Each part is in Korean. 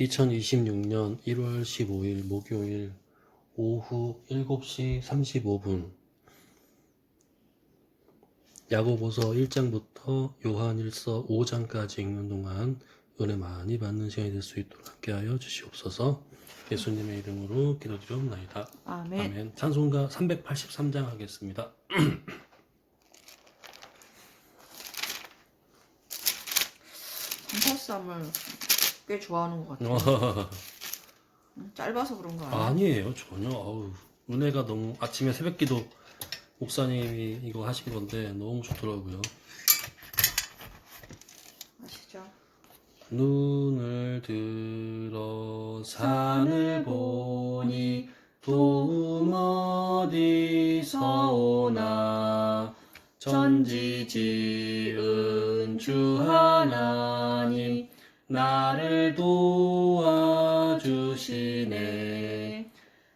2026년 1월 15일 목요일 오후 7시 35분 야고보서 1장부터 요한일서 5장까지 읽는 동안 은혜 많이 받는 시간이 될 수 있도록 함께하여 주시옵소서. 예수님의 이름으로 기도드리옵나이다. 아멘. 아멘. 찬송가 383장 하겠습니다. 감사쌈을 꽤 좋아하는 것 같아요. 짧아서 그런 거 아니에요? 아니에요, 전혀. 아우, 은혜가 너무 아침에 새벽기도 목사님이 이거 하신 건데 너무 좋더라고요. 아시죠? 눈을 들어 산을 보니 도움 어디서 오나. 천지 지은 주 하나님 나를 도와주시네.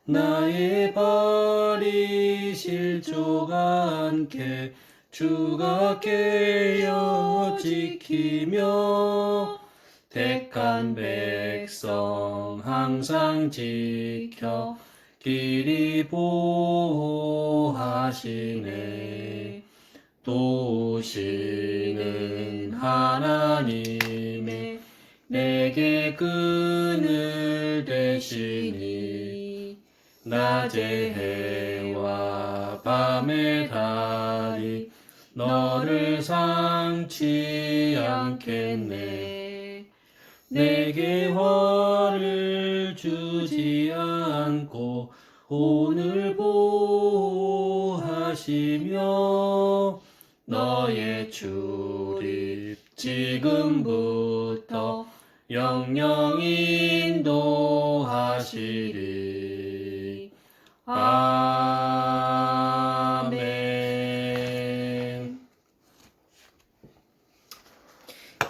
나의 발이 실족하 않게 주가 깨어 지키며 택한 백성 항상 지켜 길이 보호하시네. 도우시는 하나님의 내게 그늘 되시니. 낮의 해와 밤의 달이 너를 상치 않겠네. 내게 화를 주지 않고 오늘 보호하시며 너의 출입 지금부터 영영 인도하시리. 아멘.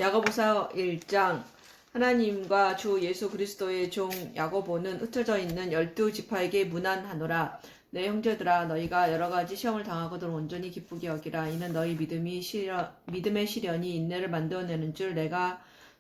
야고보서 1장. 하나님과 주 예수 그리스도의 종 야고보는 흩어져 있는 12지파에게 문안하노라. 내 형제들아, 너희가 여러가지 시험을 당하거든 온전히 기쁘게 여기라. 이는 너희 믿음의 시련이 인내를 만들어내는 줄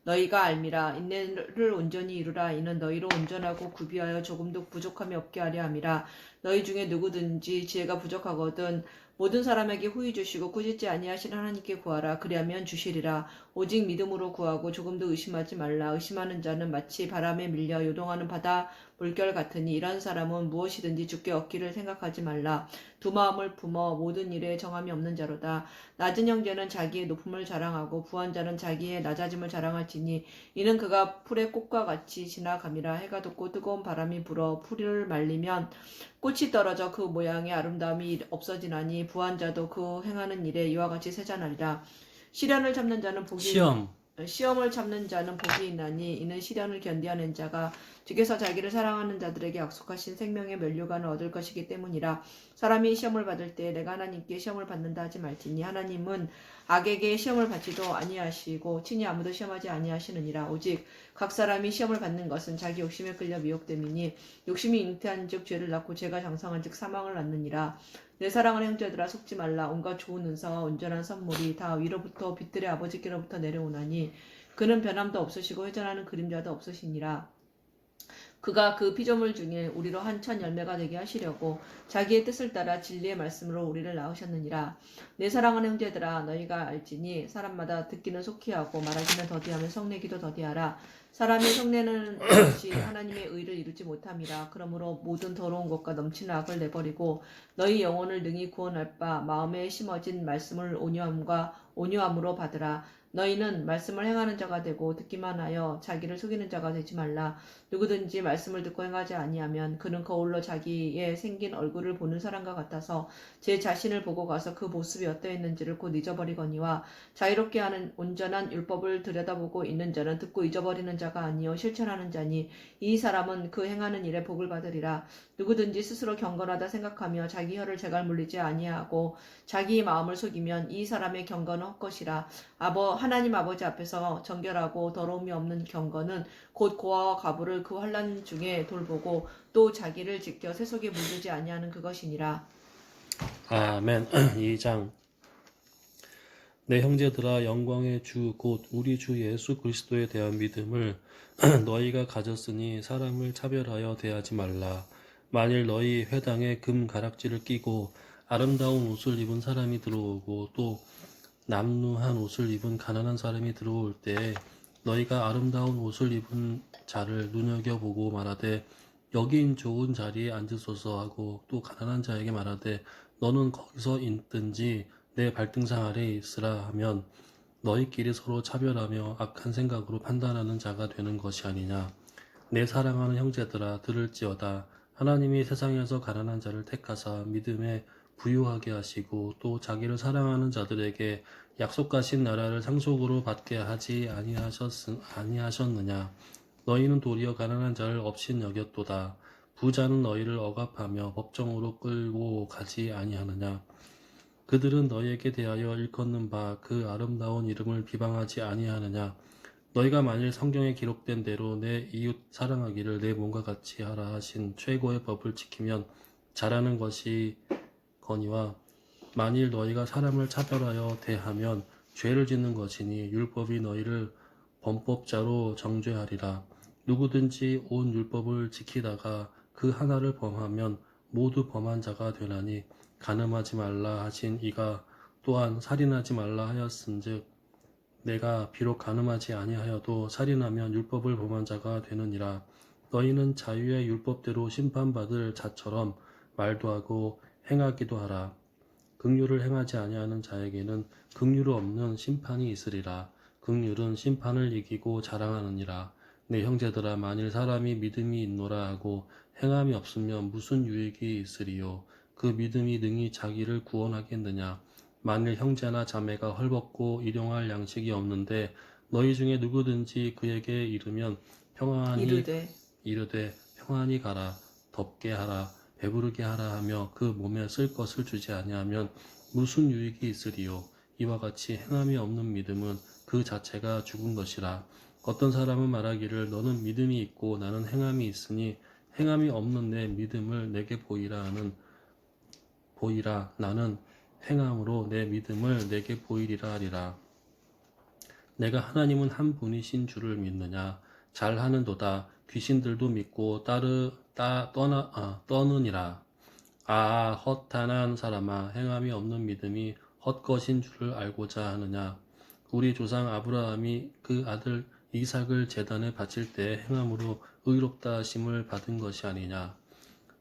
너희가 알미라. 인내를 온전히 이루라. 이는 너희로 온전하고 구비하여 조금도 부족함이 없게 하려 함이라. 너희 중에 누구든지 지혜가 부족하거든 모든 사람에게 후히 주시고 꾸짖지 아니하신 하나님께 구하라. 그리하면 주시리라. 오직 믿음으로 구하고 조금도 의심하지 말라. 의심하는 자는 마치 바람에 밀려 요동하는 바다 물결 같으니 이런 사람은 무엇이든지 주께 얻기를 생각하지 말라. 두 마음을 품어 모든 일에 정함이 없는 자로다. 낮은 형제는 자기의 높음을 자랑하고 부한 자는 자기의 낮아짐을 자랑할지니 이는 그가 풀의 꽃과 같이 지나감이라. 해가 돋고 뜨거운 바람이 불어 풀을 말리면 꽃이 떨어져 그 모양의 아름다움이 없어지나니 부한 자도 그 행하는 일에 이와 같이 세잔하리라. 시련을 참는 자는 시험을 참는 자는 복이 있나니 이는 시련을 견디어낸 자가 주께서 자기를 사랑하는 자들에게 약속하신 생명의 면류관을 얻을 것이기 때문이라. 사람이 시험을 받을 때 내가 하나님께 시험을 받는다 하지 말지니 하나님은 악에게 시험을 받지도 아니하시고 친히 아무도 시험하지 아니하시느니라. 오직 각 사람이 시험을 받는 것은 자기 욕심에 끌려 미혹됨이니 욕심이 잉태한즉 죄를 낳고 죄가 장성한즉 사망을 낳느니라. 내 사랑하는 형제들아, 속지 말라. 온갖 좋은 은사와 온전한 선물이 다 위로부터 빛들의 아버지께로부터 내려오나니 그는 변함도 없으시고 회전하는 그림자도 없으시니라. 그가 그 피조물 중에 우리로 한 천 열매가 되게 하시려고 자기의 뜻을 따라 진리의 말씀으로 우리를 낳으셨느니라. 내 사랑하는 형제들아, 너희가 알지니 사람마다 듣기는 속히 하고 말하기는 더디하며 성내기도 더디하라. 사람이 성내는 것이 하나님의 의를 이루지 못함이라. 그러므로 모든 더러운 것과 넘치는 악을 내버리고 너희 영혼을 능히 구원할 바 마음에 심어진 말씀을 온유함으로 받으라. 너희는 말씀을 행하는 자가 되고 듣기만 하여 자기를 속이는 자가 되지 말라. 누구든지 말씀을 듣고 행하지 아니하면 그는 거울로 자기의 생긴 얼굴을 보는 사람과 같아서 제 자신을 보고 가서 그 모습이 어떠했는지를 곧 잊어버리거니와 자유롭게 하는 온전한 율법을 들여다보고 있는 자는 듣고 잊어버리는 자가 아니요 실천하는 자니 이 사람은 그 행하는 일에 복을 받으리라. 누구든지 스스로 경건하다 생각하며 자기 혀를 제갈 물리지 아니하고 자기 마음을 속이면 이 사람의 경건은 헛것이라. 하나님 아버지 앞에서 정결하고 더러움이 없는 경건은 곧 고아와 과부를 그 환난 중에 돌보고 또 자기를 지켜 세속에 물들지 아니하는 그것이니라. 아멘. 2장. 내 형제들아 영광의 주 곧 우리 주 예수 그리스도에 대한 믿음을 너희가 가졌으니 사람을 차별하여 대하지 말라. 만일 너희 회당에 금 가락지를 끼고 아름다운 옷을 입은 사람이 들어오고 또 남루한 옷을 입은 가난한 사람이 들어올 때에 너희가 아름다운 옷을 입은 자를 눈여겨보고 말하되 여긴 좋은 자리에 앉으소서 하고 또 가난한 자에게 말하되 너는 거기서 있든지 내 발등상 아래에 있으라 하면 너희끼리 서로 차별하며 악한 생각으로 판단하는 자가 되는 것이 아니냐. 내 사랑하는 형제들아 들을지어다. 하나님이 세상에서 가난한 자를 택하사 믿음에 부유하게 하시고 또 자기를 사랑하는 자들에게 약속하신 나라를 상속으로 받게 하지 아니하셨느냐. 너희는 도리어 가난한 자를 업신 여겼도다. 부자는 너희를 억압하며 법정으로 끌고 가지 아니하느냐. 그들은 너희에게 대하여 일컫는 바 그 아름다운 이름을 비방하지 아니하느냐. 너희가 만일 성경에 기록된 대로 내 이웃 사랑하기를 내 몸과 같이 하라 하신 최고의 법을 지키면 잘하는 것이 거니와 만일 너희가 사람을 차별하여 대하면 죄를 짓는 것이니 율법이 너희를 범법자로 정죄하리라. 누구든지 온 율법을 지키다가 그 하나를 범하면 모두 범한 자가 되나니 간음하지 말라 하신 이가 또한 살인하지 말라 하였은즉 내가 비록 간음하지 아니하여도 살인하면 율법을 범한 자가 되느니라. 너희는 자유의 율법대로 심판받을 자처럼 말도 하고 행하기도 하라. 긍휼을 행하지 아니하는 자에게는 긍휼이 없는 심판이 있으리라. 긍휼은 심판을 이기고 자랑하느니라. 내 형제들아 만일 사람이 믿음이 있노라 하고 행함이 없으면 무슨 유익이 있으리요. 그 믿음이 능히 자기를 구원하겠느냐. 만일 형제나 자매가 헐벗고 일용할 양식이 없는데 너희 중에 누구든지 그에게 이르면 이르되 평안히 가라 덥게 하라 배부르게 하라 하며 그 몸에 쓸 것을 주지 아니하면 무슨 유익이 있으리요. 이와 같이 행함이 없는 믿음은 그 자체가 죽은 것이라. 어떤 사람은 말하기를 너는 믿음이 있고 나는 행함이 있으니 행함이 없는 내 믿음을 내게 보이라 나는 행함으로 내 믿음을 내게 보이리라 하리라. 내가 하나님은 한 분이신 줄을 믿느냐. 잘하는도다. 귀신들도 믿고 떠느니라. 헛한한 사람아 행함이 없는 믿음이 헛것인 줄을 알고자 하느냐. 우리 조상 아브라함이 그 아들 이삭을 제단에 바칠 때 행함으로 의롭다 하심을 받은 것이 아니냐.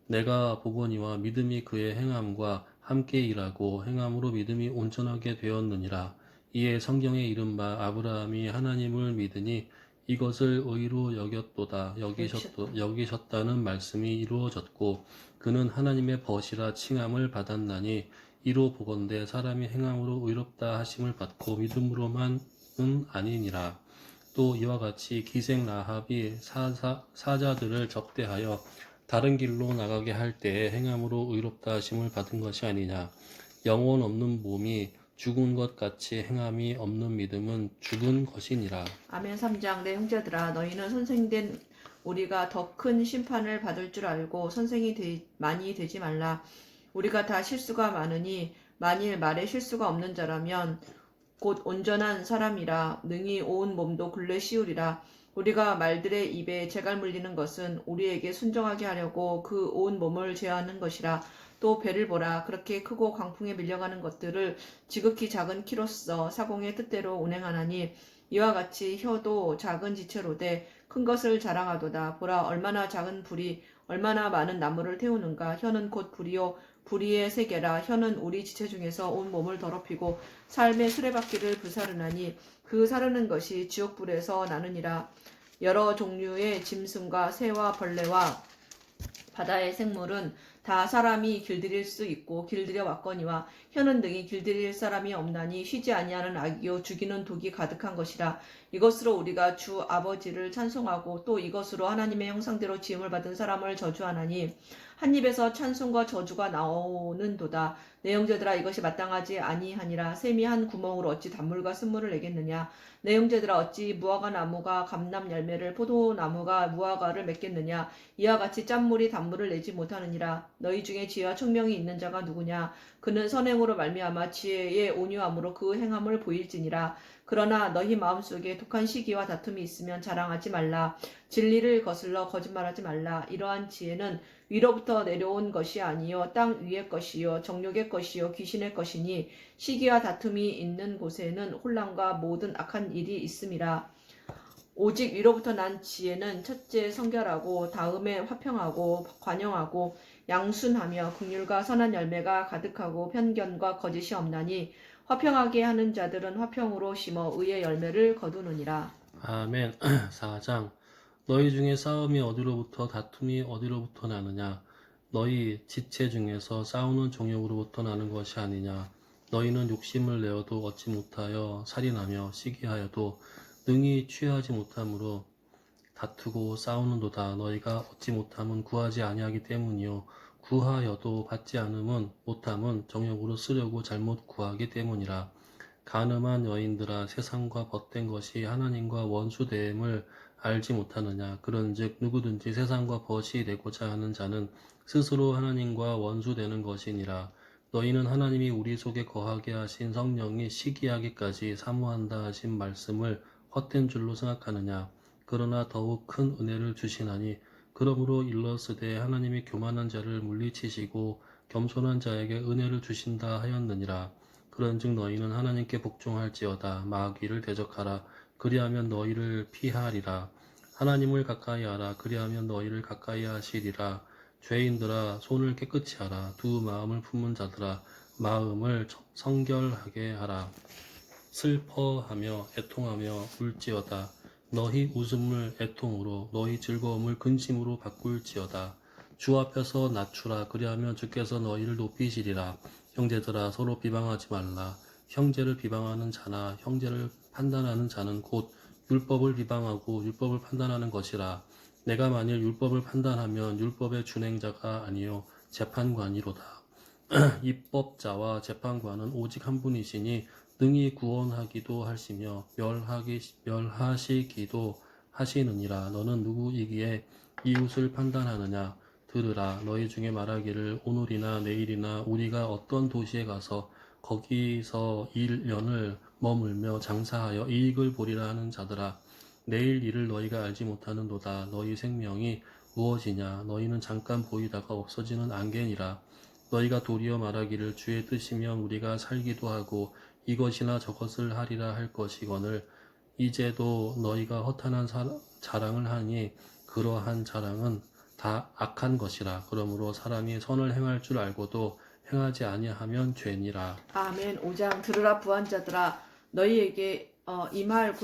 내가 보거니와 믿음이 그의 행함과 함께 일하고 행함으로 믿음이 온전하게 되었느니라. 이에 성경에 이른 바 아브라함이 하나님을 믿으니 이것을 의로 여기셨다는 말씀이 이루어졌고 그는 하나님의 벗이라 칭함을 받았나니 이로 보건대 사람이 행함으로 의롭다 하심을 받고 믿음으로만은 아니니라. 또 이와 같이 기생 라합이 사자들을 적대하여 다른 길로 나가게 할 때에 행함으로 의롭다 하심을 받은 것이 아니냐. 영혼 없는 몸이 죽은 것 같이 행함이 없는 믿음은 죽은 것이니라. 아멘. 3장. 내 형제들아 너희는 선생된 우리가 더 큰 심판을 받을 줄 알고 선생이 많이 되지 말라. 우리가 다 실수가 많으니 만일 말에 실수가 없는 자라면 곧 온전한 사람이라 능히 온 몸도 굴레 씌우리라. 우리가 말들의 입에 재갈 물리는 것은 우리에게 순종하게 하려고 그 온 몸을 제어하는 것이라. 또 배를 보라. 그렇게 크고 강풍에 밀려가는 것들을 지극히 작은 키로써 사공의 뜻대로 운행하나니 이와 같이 혀도 작은 지체로되 큰 것을 자랑하도다. 보라 얼마나 작은 불이 얼마나 많은 나무를 태우는가. 혀는 곧 불이요 불의의 세계라. 혀는 우리 지체 중에서 온 몸을 더럽히고 삶의 수레바퀴를 불사르나니 그 사르는 것이 지옥불에서 나느니라. 여러 종류의 짐승과 새와 벌레와 바다의 생물은 다 사람이 길들일 수 있고 길들여 왔거니와 혀는 능히 길들일 사람이 없나니 쉬지 아니하는 악이요 죽이는 독이 가득한 것이라. 이것으로 우리가 주 아버지를 찬송하고 또 이것으로 하나님의 형상대로 지음을 받은 사람을 저주하나니 한 입에서 찬송과 저주가 나오는도다. 내 형제들아 이것이 마땅하지 아니하니라. 샘이 한 구멍으로 어찌 단물과 쓴물을 내겠느냐. 내 형제들아 어찌 무화과 나무가 감람 열매를 포도나무가 무화과를 맺겠느냐. 이와 같이 짠물이 단물을 내지 못하느니라. 너희 중에 지혜와 총명이 있는 자가 누구냐. 그는 선행으로 말미암아 지혜의 온유함으로 그 행함을 보일지니라. 그러나 너희 마음속에 독한 시기와 다툼이 있으면 자랑하지 말라. 진리를 거슬러 거짓말하지 말라. 이러한 지혜는 위로부터 내려온 것이 아니요 땅 위의 것이요 정욕의 것이요 귀신의 것이니 시기와 다툼이 있는 곳에는 혼란과 모든 악한 일이 있음이라. 오직 위로부터 난 지혜는 첫째 성결하고 다음에 화평하고 관용하고 양순하며 긍휼과 선한 열매가 가득하고 편견과 거짓이 없나니 화평하게 하는 자들은 화평으로 심어 의의 열매를 거두느니라. 아멘. 4장. 너희 중에 싸움이 어디로부터 다툼이 어디로부터 나느냐. 너희 지체 중에서 싸우는 정욕으로부터 나는 것이 아니냐. 너희는 욕심을 내어도 얻지 못하여 살인하며 시기하여도 능히 취하지 못함으로 다투고 싸우는도다. 너희가 얻지 못함은 구하지 아니하기 때문이요 구하여도 받지 않음은 못함은 정욕으로 쓰려고 잘못 구하기 때문이라. 간음한 여인들아 세상과 벗된 것이 하나님과 원수됨을 알지 못하느냐. 그런즉 누구든지 세상과 벗이 되고자 하는 자는 스스로 하나님과 원수되는 것이니라. 너희는 하나님이 우리 속에 거하게 하신 성령이 시기하기까지 사모한다 하신 말씀을 헛된 줄로 생각하느냐. 그러나 더욱 큰 은혜를 주시나니 그러므로 일러스되 하나님이 교만한 자를 물리치시고 겸손한 자에게 은혜를 주신다 하였느니라. 그런즉 너희는 하나님께 복종할지어다. 마귀를 대적하라. 그리하면 너희를 피하리라. 하나님을 가까이 하라. 그리하면 너희를 가까이 하시리라. 죄인들아 손을 깨끗이 하라. 두 마음을 품은 자들아 마음을 성결하게 하라. 슬퍼하며 애통하며 울지어다. 너희 웃음을 애통으로 너희 즐거움을 근심으로 바꿀지어다. 주 앞에서 낮추라. 그리하면 주께서 너희를 높이시리라. 형제들아 서로 비방하지 말라. 형제를 비방하는 자나 형제를 판단하는 자는 곧 율법을 비방하고 율법을 판단하는 것이라. 내가 만일 율법을 판단하면 율법의 준행자가 아니요 재판관이로다. 입법자와 재판관은 오직 한 분이시니 능히 구원하기도 하시며 멸하시기도 하시느니라. 너는 누구이기에 이웃을 판단하느냐. 들으라. 너희 중에 말하기를 오늘이나 내일이나 우리가 어떤 도시에 가서 거기서 1년을 머물며 장사하여 이익을 보리라 하는 자들아. 내일 일을 너희가 알지 못하는도다. 너희 생명이 무엇이냐. 너희는 잠깐 보이다가 없어지는 안개니라. 너희가 도리어 말하기를 주의 뜻이면 우리가 살기도 하고 이것이나 저것을 하리라 할 것이거늘 이제도 너희가 허탄한 자랑을 하니 그러한 자랑은 다 악한 것이라. 그러므로 사람이 선을 행할 줄 알고도 행하지 아니하면 죄니라. 아멘. 5장. 들으라 부한자들아 너희에게 임할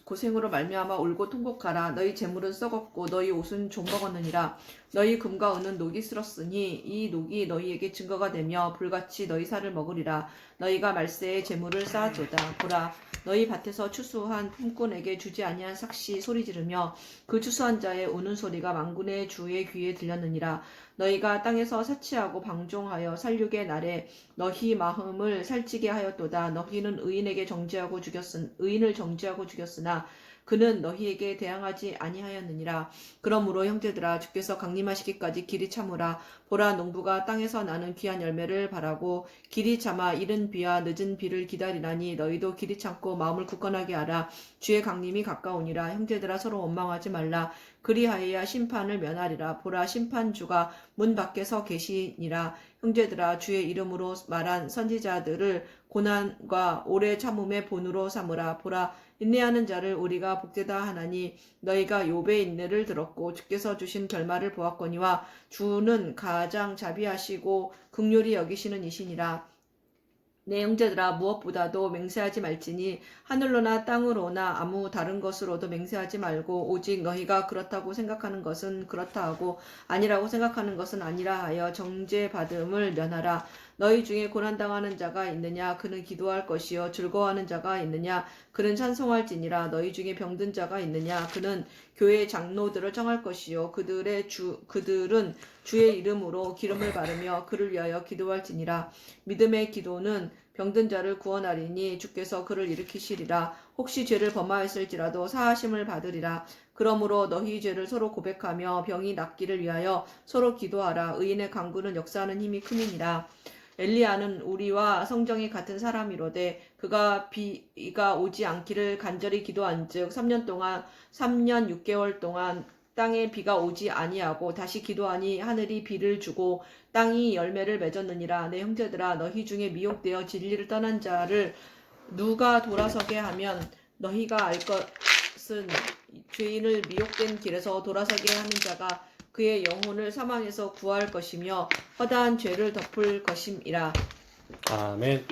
고생으로 말미암아 울고 통곡하라. 너희 재물은 썩었고 너희 옷은 종먹었느니라. 너희 금과 은은 녹이 쓸었으니 이 녹이 너희에게 증거가 되며 불같이 너희 살을 먹으리라. 너희가 말세에 재물을 쌓아줘다. 보라 너희 밭에서 추수한 품꾼에게 주지 아니한 삭시 소리 지르며 그 추수한 자의 우는 소리가 만군의 주의 귀에 들렸느니라. 너희가 땅에서 사치하고 방종하여 살육의 날에 너희 마음을 살찌게 하였도다. 너희는 의인을 정죄하고 죽였으나 그는 너희에게 대항하지 아니하였느니라. 그러므로 형제들아 주께서 강림하시기까지 길이 참으라. 보라 농부가 땅에서 나는 귀한 열매를 바라고 길이 참아 이른 비와 늦은 비를 기다리나니 너희도 길이 참고 마음을 굳건하게 하라. 주의 강림이 가까우니라. 형제들아 서로 원망하지 말라. 그리하여야 심판을 면하리라. 보라 심판주가 문 밖에서 계시니라. 형제들아 주의 이름으로 말한 선지자들을 고난과 오래 참음의 본으로 삼으라. 보라 인내하는 자를 우리가 복되다 하나니 너희가 욥의 인내를 들었고 주께서 주신 결말을 보았거니와 주는 가장 자비하시고 긍휼히 여기시는 이시니라. 내 형제들아 무엇보다도 맹세하지 말지니 하늘로나 땅으로나 아무 다른 것으로도 맹세하지 말고 오직 너희가 그렇다고 생각하는 것은 그렇다 하고 아니라고 생각하는 것은 아니라 하여 정죄받음을 면하라. 너희 중에 고난당하는 자가 있느냐? 그는 기도할 것이요. 즐거워하는 자가 있느냐? 그는 찬송할지니라. 너희 중에 병든 자가 있느냐? 그는 교회 장로들을 청할 것이요. 그들은 주의 이름으로 기름을 바르며 그를 위하여 기도할지니라. 믿음의 기도는 병든 자를 구원하리니 주께서 그를 일으키시리라. 혹시 죄를 범하였을지라도 사하심을 받으리라. 그러므로 너희 죄를 서로 고백하며 병이 낫기를 위하여 서로 기도하라. 의인의 간구는 역사하는 힘이 큼이니라. 엘리야는 우리와 성정이 같은 사람이로되 그가 비가 오지 않기를 간절히 기도한즉 3년 6개월 동안 땅에 비가 오지 아니하고 다시 기도하니 하늘이 비를 주고 땅이 열매를 맺었느니라. 내 형제들아, 너희 중에 미혹되어 진리를 떠난 자를 누가 돌아서게 하면 너희가 알 것은 죄인을 미혹된 길에서 돌아서게 하는 자가 그의 영혼을 사망에서 구할 것이며 허다한 죄를 덮을 것임이라. 아멘.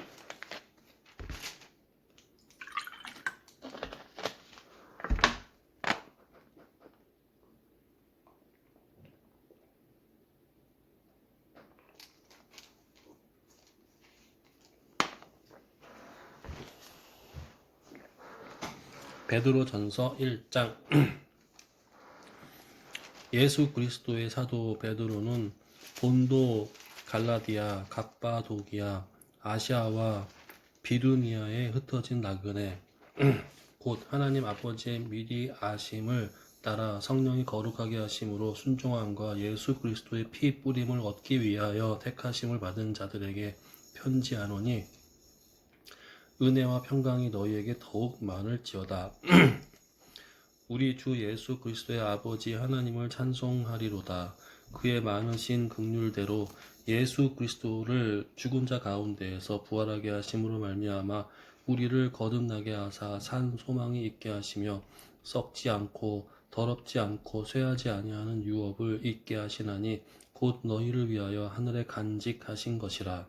베드로전서 1장. 예수 그리스도의 사도 베드로는 본도, 갈라디아, 갑바도기아, 아시아와 비두니아에 흩어진 나그네 곧 하나님 아버지의 미리 아심을 따라 성령이 거룩하게 하심으로 순종함과 예수 그리스도의 피 뿌림을 얻기 위하여 택하심을 받은 자들에게 편지하노니 은혜와 평강이 너희에게 더욱 많을지어다. 우리 주 예수 그리스도의 아버지 하나님을 찬송하리로다. 그의 많으신 긍휼대로 예수 그리스도를 죽은 자 가운데에서 부활하게 하심으로 말미암아 우리를 거듭나게 하사 산 소망이 있게 하시며 썩지 않고 더럽지 않고 쇠하지 아니하는 유업을 있게 하시나니 곧 너희를 위하여 하늘에 간직하신 것이라.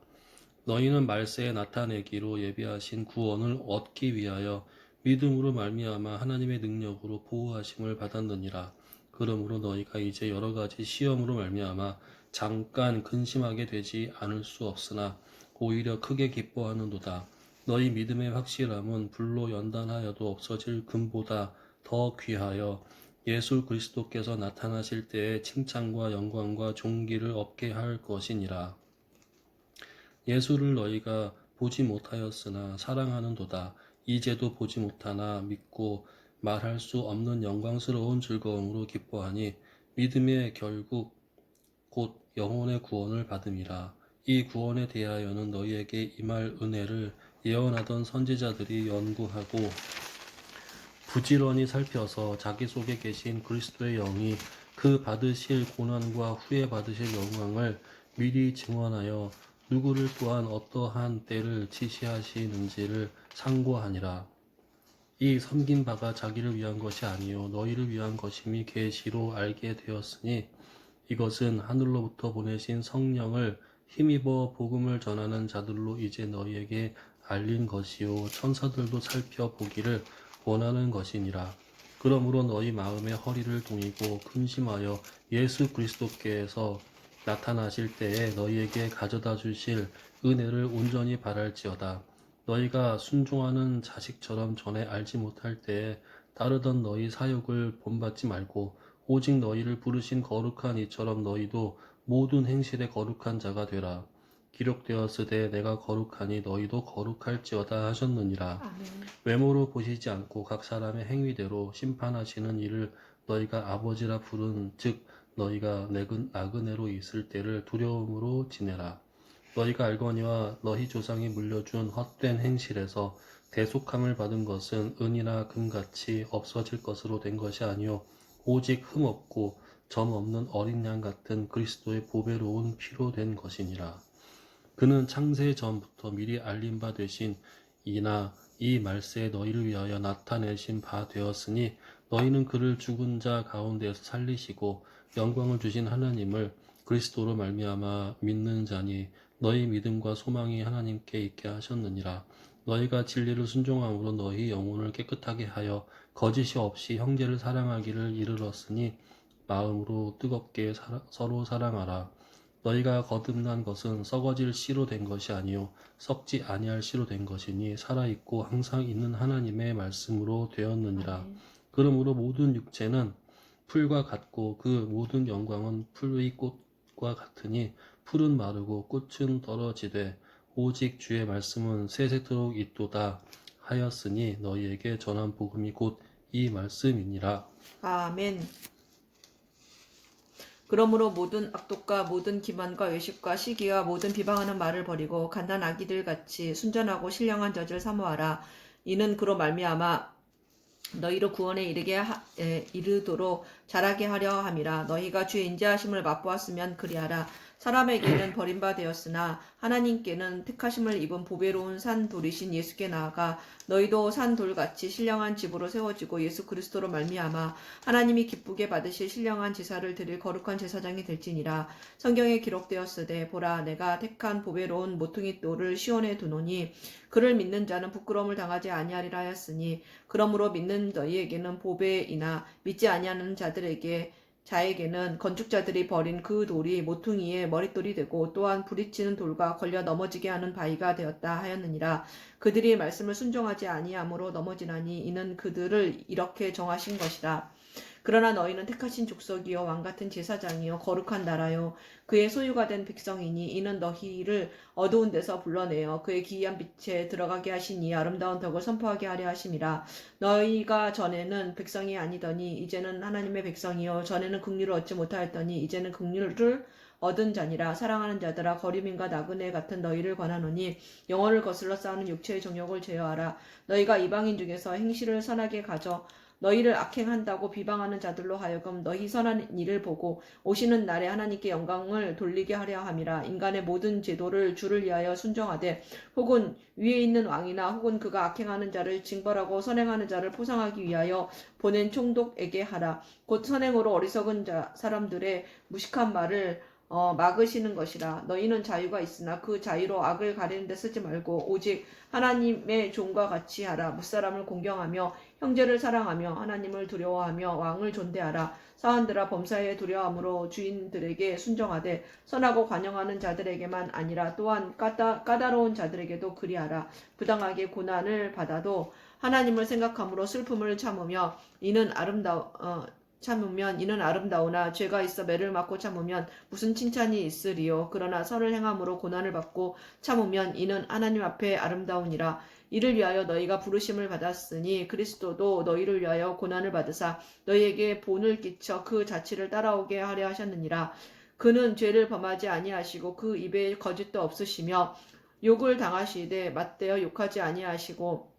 너희는 말세에 나타내기로 예비하신 구원을 얻기 위하여 믿음으로 말미암아 하나님의 능력으로 보호하심을 받았느니라. 그러므로 너희가 이제 여러 가지 시험으로 말미암아 잠깐 근심하게 되지 않을 수 없으나 오히려 크게 기뻐하는도다. 너희 믿음의 확실함은 불로 연단하여도 없어질 금보다 더 귀하여 예수 그리스도께서 나타나실 때에 칭찬과 영광과 존귀를 얻게 할 것이니라. 예수를 너희가 보지 못하였으나 사랑하는도다. 이제도 보지 못하나 믿고 말할 수 없는 영광스러운 즐거움으로 기뻐하니 믿음의 결국 곧 영혼의 구원을 받음이라. 이 구원에 대하여는 너희에게 임할 은혜를 예언하던 선지자들이 연구하고 부지런히 살펴서 자기 속에 계신 그리스도의 영이 그 받으실 고난과 후에 받으실 영광을 미리 증언하여 누구를 또한 어떠한 때를 지시하시는지를 상고하니라. 이 섬긴 바가 자기를 위한 것이 아니요 너희를 위한 것임이 계시로 알게 되었으니 이것은 하늘로부터 보내신 성령을 힘입어 복음을 전하는 자들로 이제 너희에게 알린 것이요 천사들도 살펴보기를 원하는 것이니라. 그러므로 너희 마음의 허리를 동이고 근심하여 예수 그리스도께서 나타나실 때에 너희에게 가져다 주실 은혜를 온전히 바랄지어다. 너희가 순종하는 자식처럼 전에 알지 못할 때에 따르던 너희 사욕을 본받지 말고 오직 너희를 부르신 거룩한 이처럼 너희도 모든 행실에 거룩한 자가 되라. 기록되었으되 내가 거룩하니 너희도 거룩할지어다 하셨느니라. 아멘. 외모로 보시지 않고 각 사람의 행위대로 심판하시는 이를 너희가 아버지라 부른 즉 너희가 나그네로 있을 때를 두려움으로 지내라. 너희가 알거니와 너희 조상이 물려준 헛된 행실에서 대속함을 받은 것은 은이나 금같이 없어질 것으로 된 것이 아니요 오직 흠없고 점 없는 어린 양 같은 그리스도의 보배로운 피로 된 것이니라. 그는 창세 전부터 미리 알린 바 되신 이나 이 말세에 너희를 위하여 나타내신 바 되었으니 너희는 그를 죽은 자 가운데에서 살리시고 영광을 주신 하나님을 그리스도로 말미암아 믿는 자니 너희 믿음과 소망이 하나님께 있게 하셨느니라. 너희가 진리를 순종함으로 너희 영혼을 깨끗하게 하여 거짓이 없이 형제를 사랑하기를 이르렀으니 마음으로 뜨겁게 서로 사랑하라. 너희가 거듭난 것은 썩어질 씨로 된 것이 아니요 썩지 아니할 씨로 된 것이니 살아있고 항상 있는 하나님의 말씀으로 되었느니라. 아멘. 그러므로 모든 육체는 풀과 같고 그 모든 영광은 풀의 꽃과 같으니 풀은 마르고 꽃은 떨어지되 오직 주의 말씀은 세세토록 있도다 하였으니 너희에게 전한 복음이 곧 이 말씀이니라. 아멘. 그러므로 모든 악독과 모든 기만과 외식과 시기와 모든 비방하는 말을 버리고 갓난 아기들 같이 순전하고 신령한 젖을 사모하라. 이는 그로 말미암아 너희로 구원에 이르도록 자라게 하려 함이라. 너희가 주의 인자하심을 맛보았으면 그리하라. 사람에게는 버림받았으나 하나님께는 택하심을 입은 보배로운 산 돌이신 예수께 나아가 너희도 산 돌같이 신령한 집으로 세워지고 예수 그리스도로 말미암아 하나님이 기쁘게 받으실 신령한 제사를 드릴 거룩한 제사장이 될지니라. 성경에 기록되었으되 보라 내가 택한 보배로운 모퉁이 돌을 시온에 두노니 그를 믿는 자는 부끄러움을 당하지 아니하리라 하였으니 그러므로 믿는 너희에게는 보배이나 믿지 아니하는 자에게는 건축자들이 버린 그 돌이 모퉁이의 머릿돌이 되고 또한 부딪히는 돌과 걸려 넘어지게 하는 바위가 되었다 하였느니라. 그들이 말씀을 순종하지 아니하므로 넘어지나니 이는 그들을 이렇게 정하신 것이라. 그러나 너희는 택하신 족속이요 왕같은 제사장이요 거룩한 나라요 그의 소유가 된 백성이니 이는 너희를 어두운 데서 불러내어 그의 기이한 빛에 들어가게 하신 이 아름다운 덕을 선포하게 하려 하심이라. 너희가 전에는 백성이 아니더니 이제는 하나님의 백성이요 전에는 긍휼을 얻지 못하였더니 이제는 긍휼을 얻은 자니라. 사랑하는 자들아 거류민과 나그네 같은 너희를 권하노니 영혼을 거슬러 싸우는 육체의 정욕을 제어하라. 너희가 이방인 중에서 행실을 선하게 가져 너희를 악행한다고 비방하는 자들로 하여금 너희 선한 일을 보고 오시는 날에 하나님께 영광을 돌리게 하려 함이라. 인간의 모든 제도를 주를 위하여 순종하되 혹은 위에 있는 왕이나 혹은 그가 악행하는 자를 징벌하고 선행하는 자를 포상하기 위하여 보낸 총독에게 하라. 곧 선행으로 어리석은 사람들의 무식한 말을 막으시는 것이라. 너희는 자유가 있으나 그 자유로 악을 가리는 데 쓰지 말고 오직 하나님의 종과 같이 하라. 무사람을 공경하며 형제를 사랑하며 하나님을 두려워하며 왕을 존대하라. 사환들아 범사에 두려워함으로 주인들에게 순종하되 선하고 관용하는 자들에게만 아니라 또한 까다로운 자들에게도 그리하라. 부당하게 고난을 받아도 하나님을 생각함으로 슬픔을 참으면 이는 아름다우나 죄가 있어 매를 맞고 참으면 무슨 칭찬이 있으리요. 그러나 선을 행함으로 고난을 받고 참으면 이는 하나님 앞에 아름다우니라. 이를 위하여 너희가 부르심을 받았으니 그리스도도 너희를 위하여 고난을 받으사 너희에게 본을 끼쳐 그 자취를 따라오게 하려 하셨느니라. 그는 죄를 범하지 아니하시고 그 입에 거짓도 없으시며 욕을 당하시되 맞대어 욕하지 아니하시고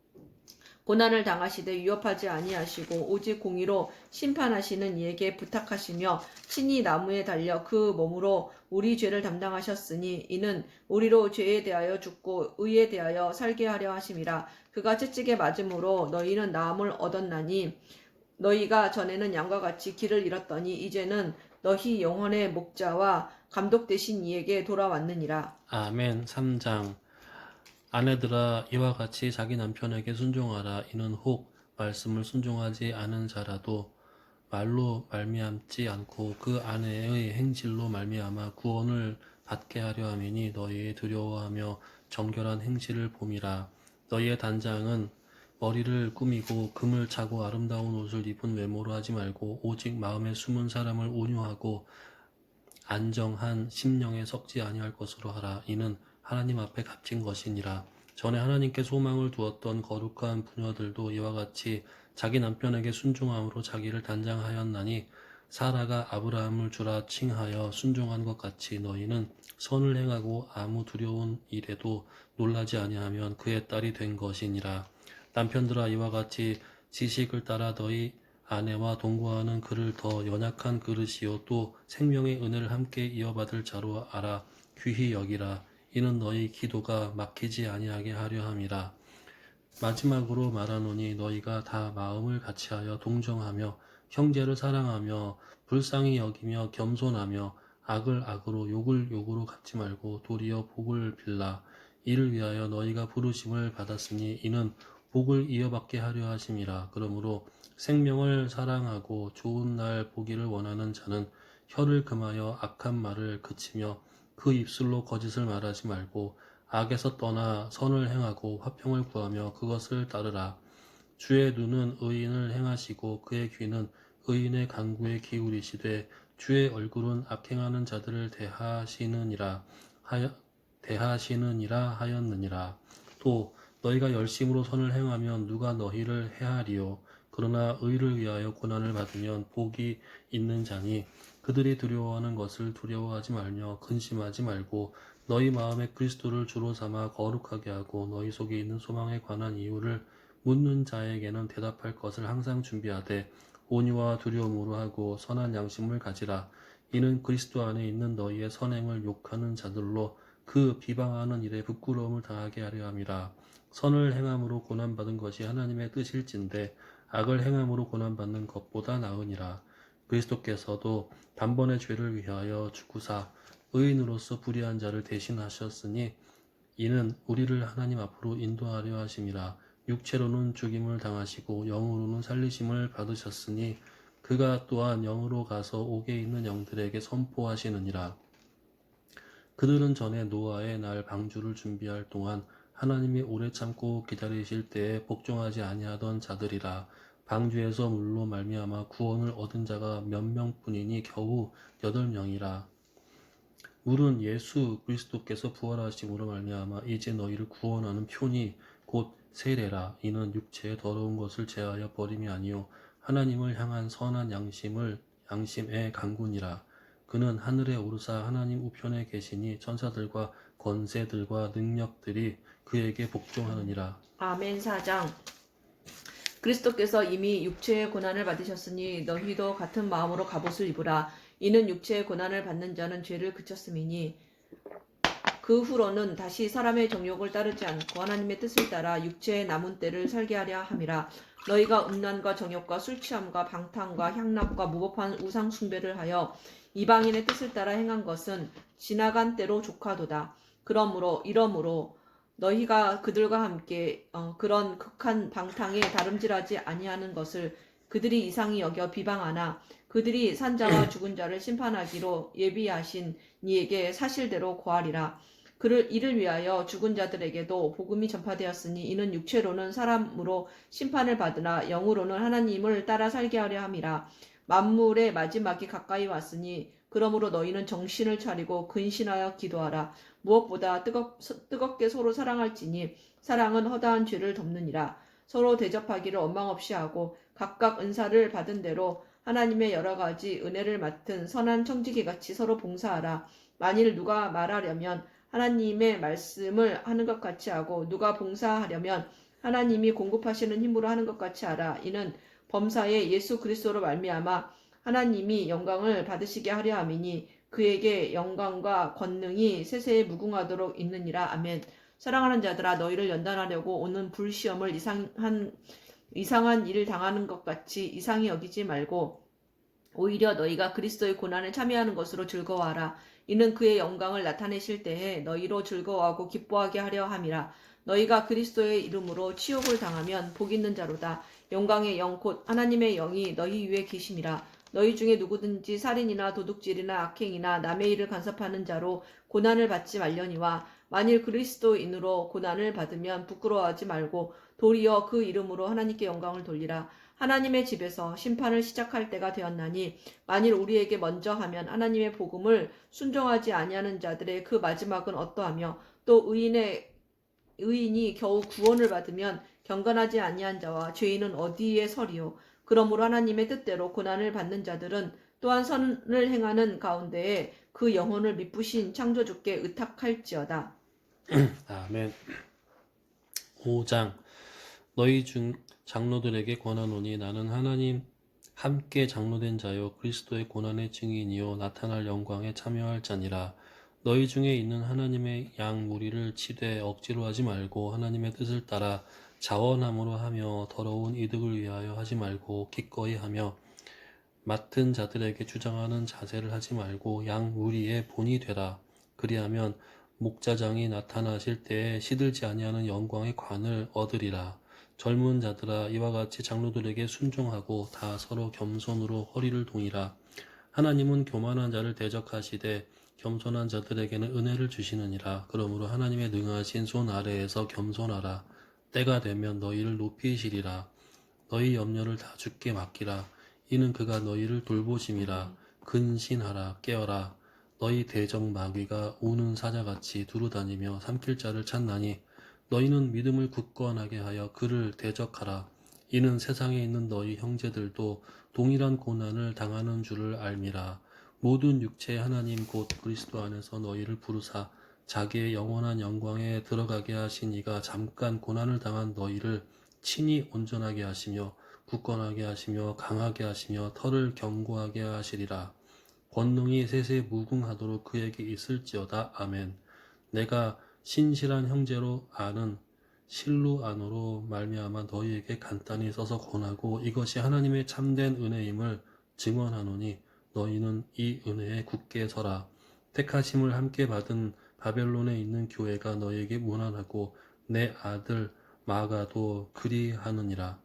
고난을 당하시되 위협하지 아니하시고 오직 공의로 심판하시는 이에게 부탁하시며 친히 나무에 달려 그 몸으로 우리 죄를 담당하셨으니 이는 우리로 죄에 대하여 죽고 의에 대하여 살게 하려 하심이라. 그가 채찍에 맞음으로 너희는 나음을 얻었나니 너희가 전에는 양과 같이 길을 잃었더니 이제는 너희 영혼의 목자와 감독 되신 이에게 돌아왔느니라. 아멘. 3장. 아내들아 이와 같이 자기 남편에게 순종하라. 이는 혹 말씀을 순종하지 않은 자라도 말로 말미암지 않고 그 아내의 행실로 말미암아 구원을 받게 하려 함이니 너희의 두려워하며 정결한 행실을 봄이라. 너희의 단장은 머리를 꾸미고 금을 차고 아름다운 옷을 입은 외모로 하지 말고 오직 마음에 숨은 사람을 온유하고 안정한 심령에 썩지 아니할 것으로 하라. 이는 하나님 앞에 값진 것이니라. 전에 하나님께 소망을 두었던 거룩한 부녀들도 이와 같이 자기 남편에게 순종함으로 자기를 단장하였나니 사라가 아브라함을 주라 칭하여 순종한 것 같이 너희는 선을 행하고 아무 두려운 일에도 놀라지 아니하면 그의 딸이 된 것이니라. 남편들아 이와 같이 지식을 따라 너희 아내와 동거하는 그를 더 연약한 그릇이요 또 생명의 은혜를 함께 이어받을 자로 알아 귀히 여기라. 이는 너희 기도가 막히지 아니하게 하려 함이라. 마지막으로 말하노니 너희가 다 마음을 같이하여 동정하며 형제를 사랑하며 불쌍히 여기며 겸손하며 악을 악으로 욕을 욕으로 갚지 말고 도리어 복을 빌라. 이를 위하여 너희가 부르심을 받았으니 이는 복을 이어받게 하려 하심이라. 그러므로 생명을 사랑하고 좋은 날 보기를 원하는 자는 혀를 금하여 악한 말을 그치며 그 입술로 거짓을 말하지 말고 악에서 떠나 선을 행하고 화평을 구하며 그것을 따르라. 주의 눈은 의인을 행하시고 그의 귀는 의인의 간구에 기울이시되 주의 얼굴은 악행하는 자들을 대하시느니라 하였느니라. 또 너희가 열심으로 선을 행하면 누가 너희를 해하리요. 그러나 의를 위하여 고난을 받으면 복이 있는 자니 그들이 두려워하는 것을 두려워하지 말며 근심하지 말고 너희 마음에 그리스도를 주로 삼아 거룩하게 하고 너희 속에 있는 소망에 관한 이유를 묻는 자에게는 대답할 것을 항상 준비하되 온유와 두려움으로 하고 선한 양심을 가지라. 이는 그리스도 안에 있는 너희의 선행을 욕하는 자들로 그 비방하는 일에 부끄러움을 당하게 하려 함이라. 선을 행함으로 고난받은 것이 하나님의 뜻일진데 악을 행함으로 고난받는 것보다 나으니라. 그리스도께서도 단번에 죄를 위하여 죽으사 의인으로서 불의한 자를 대신하셨으니 이는 우리를 하나님 앞으로 인도하려 하심이라. 육체로는 죽임을 당하시고 영으로는 살리심을 받으셨으니 그가 또한 영으로 가서 옥에 있는 영들에게 선포하시느니라. 그들은 전에 노아의 날 방주를 준비할 동안 하나님이 오래 참고 기다리실 때에 복종하지 아니하던 자들이라. 방주에서 물로 말미암아 구원을 얻은 자가 몇 명뿐이니 겨우 8명이라. 물은 예수 그리스도께서 부활하심으로 말미암아 이제 너희를 구원하는 표니 곧 세례라. 이는 육체의 더러운 것을 제하여 버림이 아니요 하나님을 향한 선한 양심의 간구니라. 그는 하늘에 오르사 하나님 우편에 계시니 천사들과 권세들과 능력들이 그에게 복종하느니라. 아멘. 4장. 그리스도께서 이미 육체의 고난을 받으셨으니 너희도 같은 마음으로 갑옷을 입으라. 이는 육체의 고난을 받는 자는 죄를 그쳤음이니 그 후로는 다시 사람의 정욕을 따르지 않고 하나님의 뜻을 따라 육체의 남은 때를 살게 하려 함이라. 너희가 음란과 정욕과 술취함과 방탕과 향락과 무법한 우상 숭배를 하여 이방인의 뜻을 따라 행한 것은 지나간 때로 족하도다. 이러므로 너희가 그들과 함께 그런 극한 방탕에 다름질하지 아니하는 것을 그들이 이상히 여겨 비방하나 그들이 산자와 죽은 자를 심판하기로 예비하신 이에게 사실대로 고하리라. 이를 위하여 죽은 자들에게도 복음이 전파되었으니 이는 육체로는 사람으로 심판을 받으나 영으로는 하나님을 따라 살게 하려 함이라. 만물의 마지막이 가까이 왔으니 그러므로 너희는 정신을 차리고 근신하여 기도하라. 무엇보다 뜨겁게 서로 사랑할지니 사랑은 허다한 죄를 덮느니라. 서로 대접하기를 원망 없이 하고 각각 은사를 받은 대로 하나님의 여러 가지 은혜를 맡은 선한 청지기같이 서로 봉사하라. 만일 누가 말하려면 하나님의 말씀을 하는 것 같이 하고 누가 봉사하려면 하나님이 공급하시는 힘으로 하는 것 같이 하라. 이는 범사에 예수 그리스도로 말미암아 하나님이 영광을 받으시게 하려 함이니 그에게 영광과 권능이 세세에 무궁하도록 있느니라. 아멘. 사랑하는 자들아, 너희를 연단하려고 오는 불시험을 이상한 일을 당하는 것 같이 이상히 여기지 말고 오히려 너희가 그리스도의 고난에 참여하는 것으로 즐거워하라. 이는 그의 영광을 나타내실 때에 너희로 즐거워하고 기뻐하게 하려 함이라. 너희가 그리스도의 이름으로 치욕을 당하면 복 있는 자로다. 영광의 영 곧 하나님의 영이 너희 위에 계심이라. 너희 중에 누구든지 살인이나 도둑질이나 악행이나 남의 일을 간섭하는 자로 고난을 받지 말려니와 만일 그리스도인으로 고난을 받으면 부끄러워하지 말고 도리어 그 이름으로 하나님께 영광을 돌리라. 하나님의 집에서 심판을 시작할 때가 되었나니 만일 우리에게 먼저 하면 하나님의 복음을 순종하지 아니하는 자들의 그 마지막은 어떠하며 또 의인이 겨우 구원을 받으면 경건하지 아니한 자와 죄인은 어디에 서리요. 그러므로 하나님의 뜻대로 고난을 받는 자들은 또한 선을 행하는 가운데에 그 영혼을 미쁘신 창조주께 의탁할지어다. 아멘. 5장. 너희 중 장로들에게 권하노니 나는 하나님 함께 장로된 자요 그리스도의 고난의 증인이요 나타날 영광에 참여할 자니라. 너희 중에 있는 하나님의 양 무리를 치되 억지로 하지 말고 하나님의 뜻을 따라 자원함으로 하며 더러운 이득을 위하여 하지 말고 기꺼이 하며 맡은 자들에게 주장하는 자세를 하지 말고 양 무리의 본이 되라. 그리하면 목자장이 나타나실 때에 시들지 아니하는 영광의 관을 얻으리라. 젊은 자들아, 이와 같이 장로들에게 순종하고 다 서로 겸손으로 허리를 동이라. 하나님은 교만한 자를 대적하시되 겸손한 자들에게는 은혜를 주시느니라. 그러므로 하나님의 능하신 손 아래에서 겸손하라. 때가 되면 너희를 높이시리라. 너희 염려를 다 주께 맡기라. 이는 그가 너희를 돌보심이라. 근신하라. 깨어라. 너희 대적 마귀가 우는 사자같이 두루다니며 삼킬 자를 찾나니 너희는 믿음을 굳건하게 하여 그를 대적하라. 이는 세상에 있는 너희 형제들도 동일한 고난을 당하는 줄을 알미라. 모든 육체의 하나님 곧 그리스도 안에서 너희를 부르사 자기의 영원한 영광에 들어가게 하신 이가 잠깐 고난을 당한 너희를 친히 온전하게 하시며 굳건하게 하시며 강하게 하시며 털을 견고하게 하시리라. 권능이 세세 무궁하도록 그에게 있을지어다. 아멘. 내가 신실한 형제로 아는 실루 안으로 말미암아 너희에게 간단히 써서 권하고 이것이 하나님의 참된 은혜임을 증언하노니 너희는 이 은혜에 굳게 서라. 택하심을 함께 받은 바벨론에 있는 교회가 너희에게 문안하고 내 아들 마가도 그리하느니라.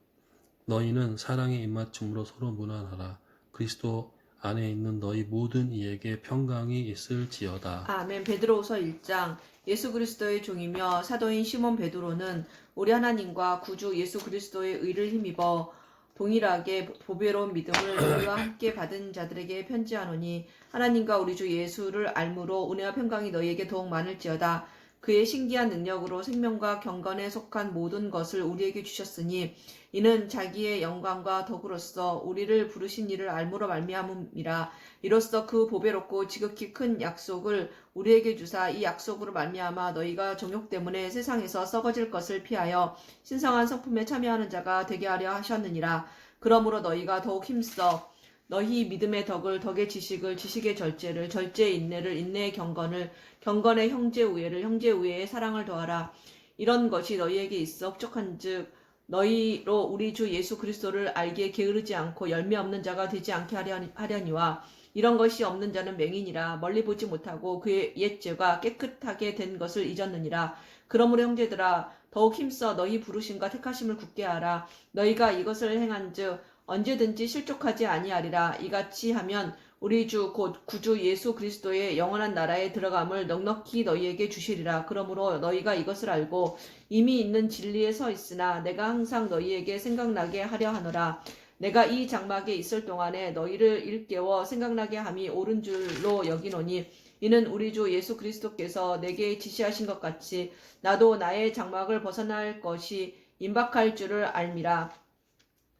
너희는 사랑의 입맞춤으로 서로 문안하라. 그리스도 안에 있는 너희 모든 이에게 평강이 있을지어다. 아멘. 베드로후서 1장. 예수 그리스도의 종이며 사도인 시몬 베드로는 우리 하나님과 구주 예수 그리스도의 의를 힘입어 동일하게 보배로운 믿음을 우리와 함께 받은 자들에게 편지하노니 하나님과 우리 주 예수를 알므로 은혜와 평강이 너희에게 더욱 많을지어다. 그의 신기한 능력으로 생명과 경건에 속한 모든 것을 우리에게 주셨으니 이는 자기의 영광과 덕으로서 우리를 부르신 이를 알므로 말미암음이라. 이로써 그 보배롭고 지극히 큰 약속을 우리에게 주사 이 약속으로 말미암아 너희가 정욕 때문에 세상에서 썩어질 것을 피하여 신성한 성품에 참여하는 자가 되게 하려 하셨느니라. 그러므로 너희가 더욱 힘써 너희 믿음의 덕을 덕의 지식을 지식의 절제를 절제의 인내를 인내의 경건을 경건의 형제 우애를 형제 우애의 사랑을 더하라. 이런 것이 너희에게 있어 흡족한즉 너희로 우리 주 예수 그리스도를 알기에 게으르지 않고 열매 없는 자가 되지 않게 하려니와 이런 것이 없는 자는 맹인이라 멀리 보지 못하고 그의 옛 죄가 깨끗하게 된 것을 잊었느니라. 그러므로 형제들아 더욱 힘써 너희 부르심과 택하심을 굳게 하라. 너희가 이것을 행한즉 언제든지 실족하지 아니하리라. 이같이 하면 우리 주 곧 구주 예수 그리스도의 영원한 나라에 들어감을 넉넉히 너희에게 주시리라. 그러므로 너희가 이것을 알고 이미 있는 진리에 서 있으나 내가 항상 너희에게 생각나게 하려 하노라. 내가 이 장막에 있을 동안에 너희를 일깨워 생각나게 함이 옳은 줄로 여기노니 이는 우리 주 예수 그리스도께서 내게 지시하신 것 같이 나도 나의 장막을 벗어날 것이 임박할 줄을 알미라.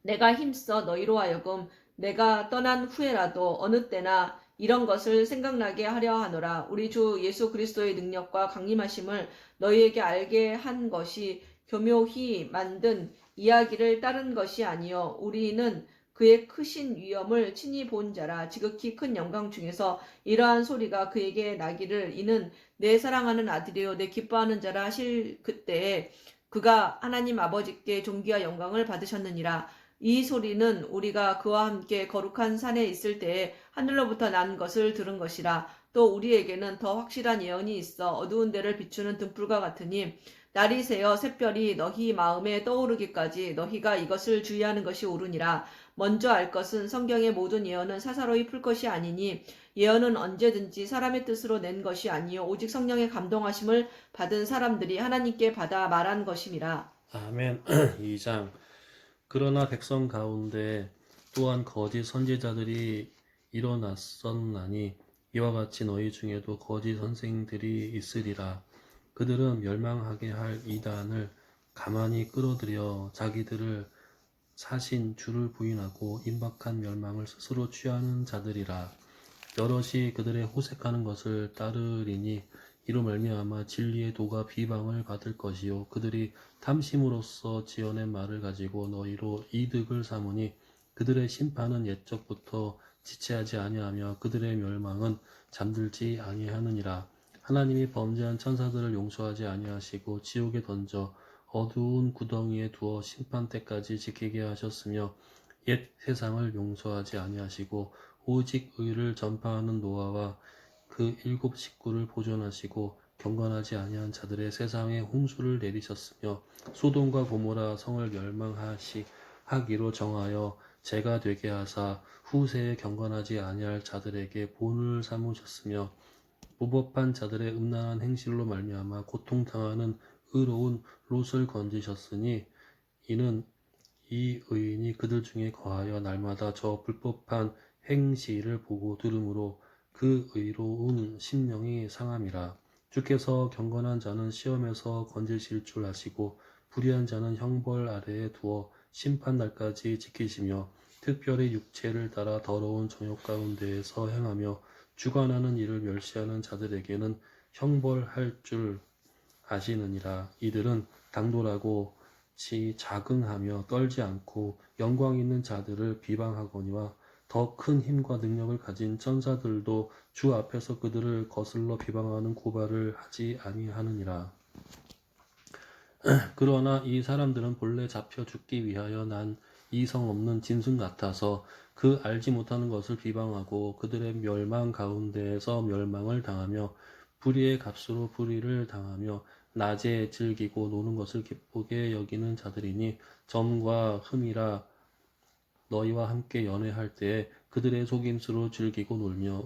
내가 힘써 너희로 하여금 내가 떠난 후에라도 어느 때나 이런 것을 생각나게 하려 하노라. 우리 주 예수 그리스도의 능력과 강림하심을 너희에게 알게 한 것이 교묘히 만든 이야기를 따른 것이 아니요 우리는 그의 크신 위엄을 친히 본 자라. 지극히 큰 영광 중에서 이러한 소리가 그에게 나기를 이는 내 사랑하는 아들이요 내 기뻐하는 자라 하실 그때에 그가 하나님 아버지께 존귀와 영광을 받으셨느니라. 이 소리는 우리가 그와 함께 거룩한 산에 있을 때에 하늘로부터 난 것을 들은 것이라. 또 우리에게는 더 확실한 예언이 있어 어두운 데를 비추는 등불과 같으니 날이 새어 샛별이 너희 마음에 떠오르기까지 너희가 이것을 주의하는 것이 옳으니라. 먼저 알 것은 성경의 모든 예언은 사사로이 풀 것이 아니니 예언은 언제든지 사람의 뜻으로 낸 것이 아니요 오직 성령의 감동하심을 받은 사람들이 하나님께 받아 말한 것임이라. 아멘. 2장. 그러나 백성 가운데 또한 거짓 선지자들이 일어났었나니 이와 같이 너희 중에도 거짓 선생들이 있으리라. 그들은 멸망하게 할 이단을 가만히 끌어들여 자기들을 사신 주를 부인하고 임박한 멸망을 스스로 취하는 자들이라. 여럿이 그들의 호색하는 것을 따르리니 이로 말미암아 진리의 도가 비방을 받을 것이요 그들이 탐심으로써 지어낸 말을 가지고 너희로 이득을 삼으니 그들의 심판은 옛적부터 지체하지 아니하며 그들의 멸망은 잠들지 아니하느니라. 하나님이 범죄한 천사들을 용서하지 아니하시고 지옥에 던져 어두운 구덩이에 두어 심판 때까지 지키게 하셨으며 옛 세상을 용서하지 아니하시고 오직 의를 전파하는 노아와 그 7 식구를 보존하시고 경건하지 아니한 자들의 세상에 홍수를 내리셨으며 소돔과 고모라 성을 멸망하기로 정하여 죄가 되게 하사 후세에 경건하지 아니할 자들에게 본을 삼으셨으며 무법한 자들의 음란한 행실로 말미암아 고통당하는 의로운 롯을 건지셨으니 이는 이 의인이 그들 중에 거하여 날마다 저 불법한 행실을 보고 들으므로 그 의로운 심령이 상함이라. 주께서 경건한 자는 시험에서 건지실 줄 아시고 불의한 자는 형벌 아래에 두어 심판 날까지 지키시며 특별히 육체를 따라 더러운 정욕 가운데에서 행하며 주관하는 일을 멸시하는 자들에게는 형벌할 줄 아시느니라. 이들은 당돌하고 자긍하며 떨지 않고 영광 있는 자들을 비방하거니와 더 큰 힘과 능력을 가진 천사들도 주 앞에서 그들을 거슬러 비방하는 고발을 하지 아니하느니라. 그러나 이 사람들은 본래 잡혀 죽기 위하여 난 이성 없는 짐승 같아서 그 알지 못하는 것을 비방하고 그들의 멸망 가운데에서 멸망을 당하며 불의의 값으로 불의를 당하며 낮에 즐기고 노는 것을 기쁘게 여기는 자들이니 점과 흠이라 너희와 함께 연애할 때에 그들의 속임수로 즐기고 놀며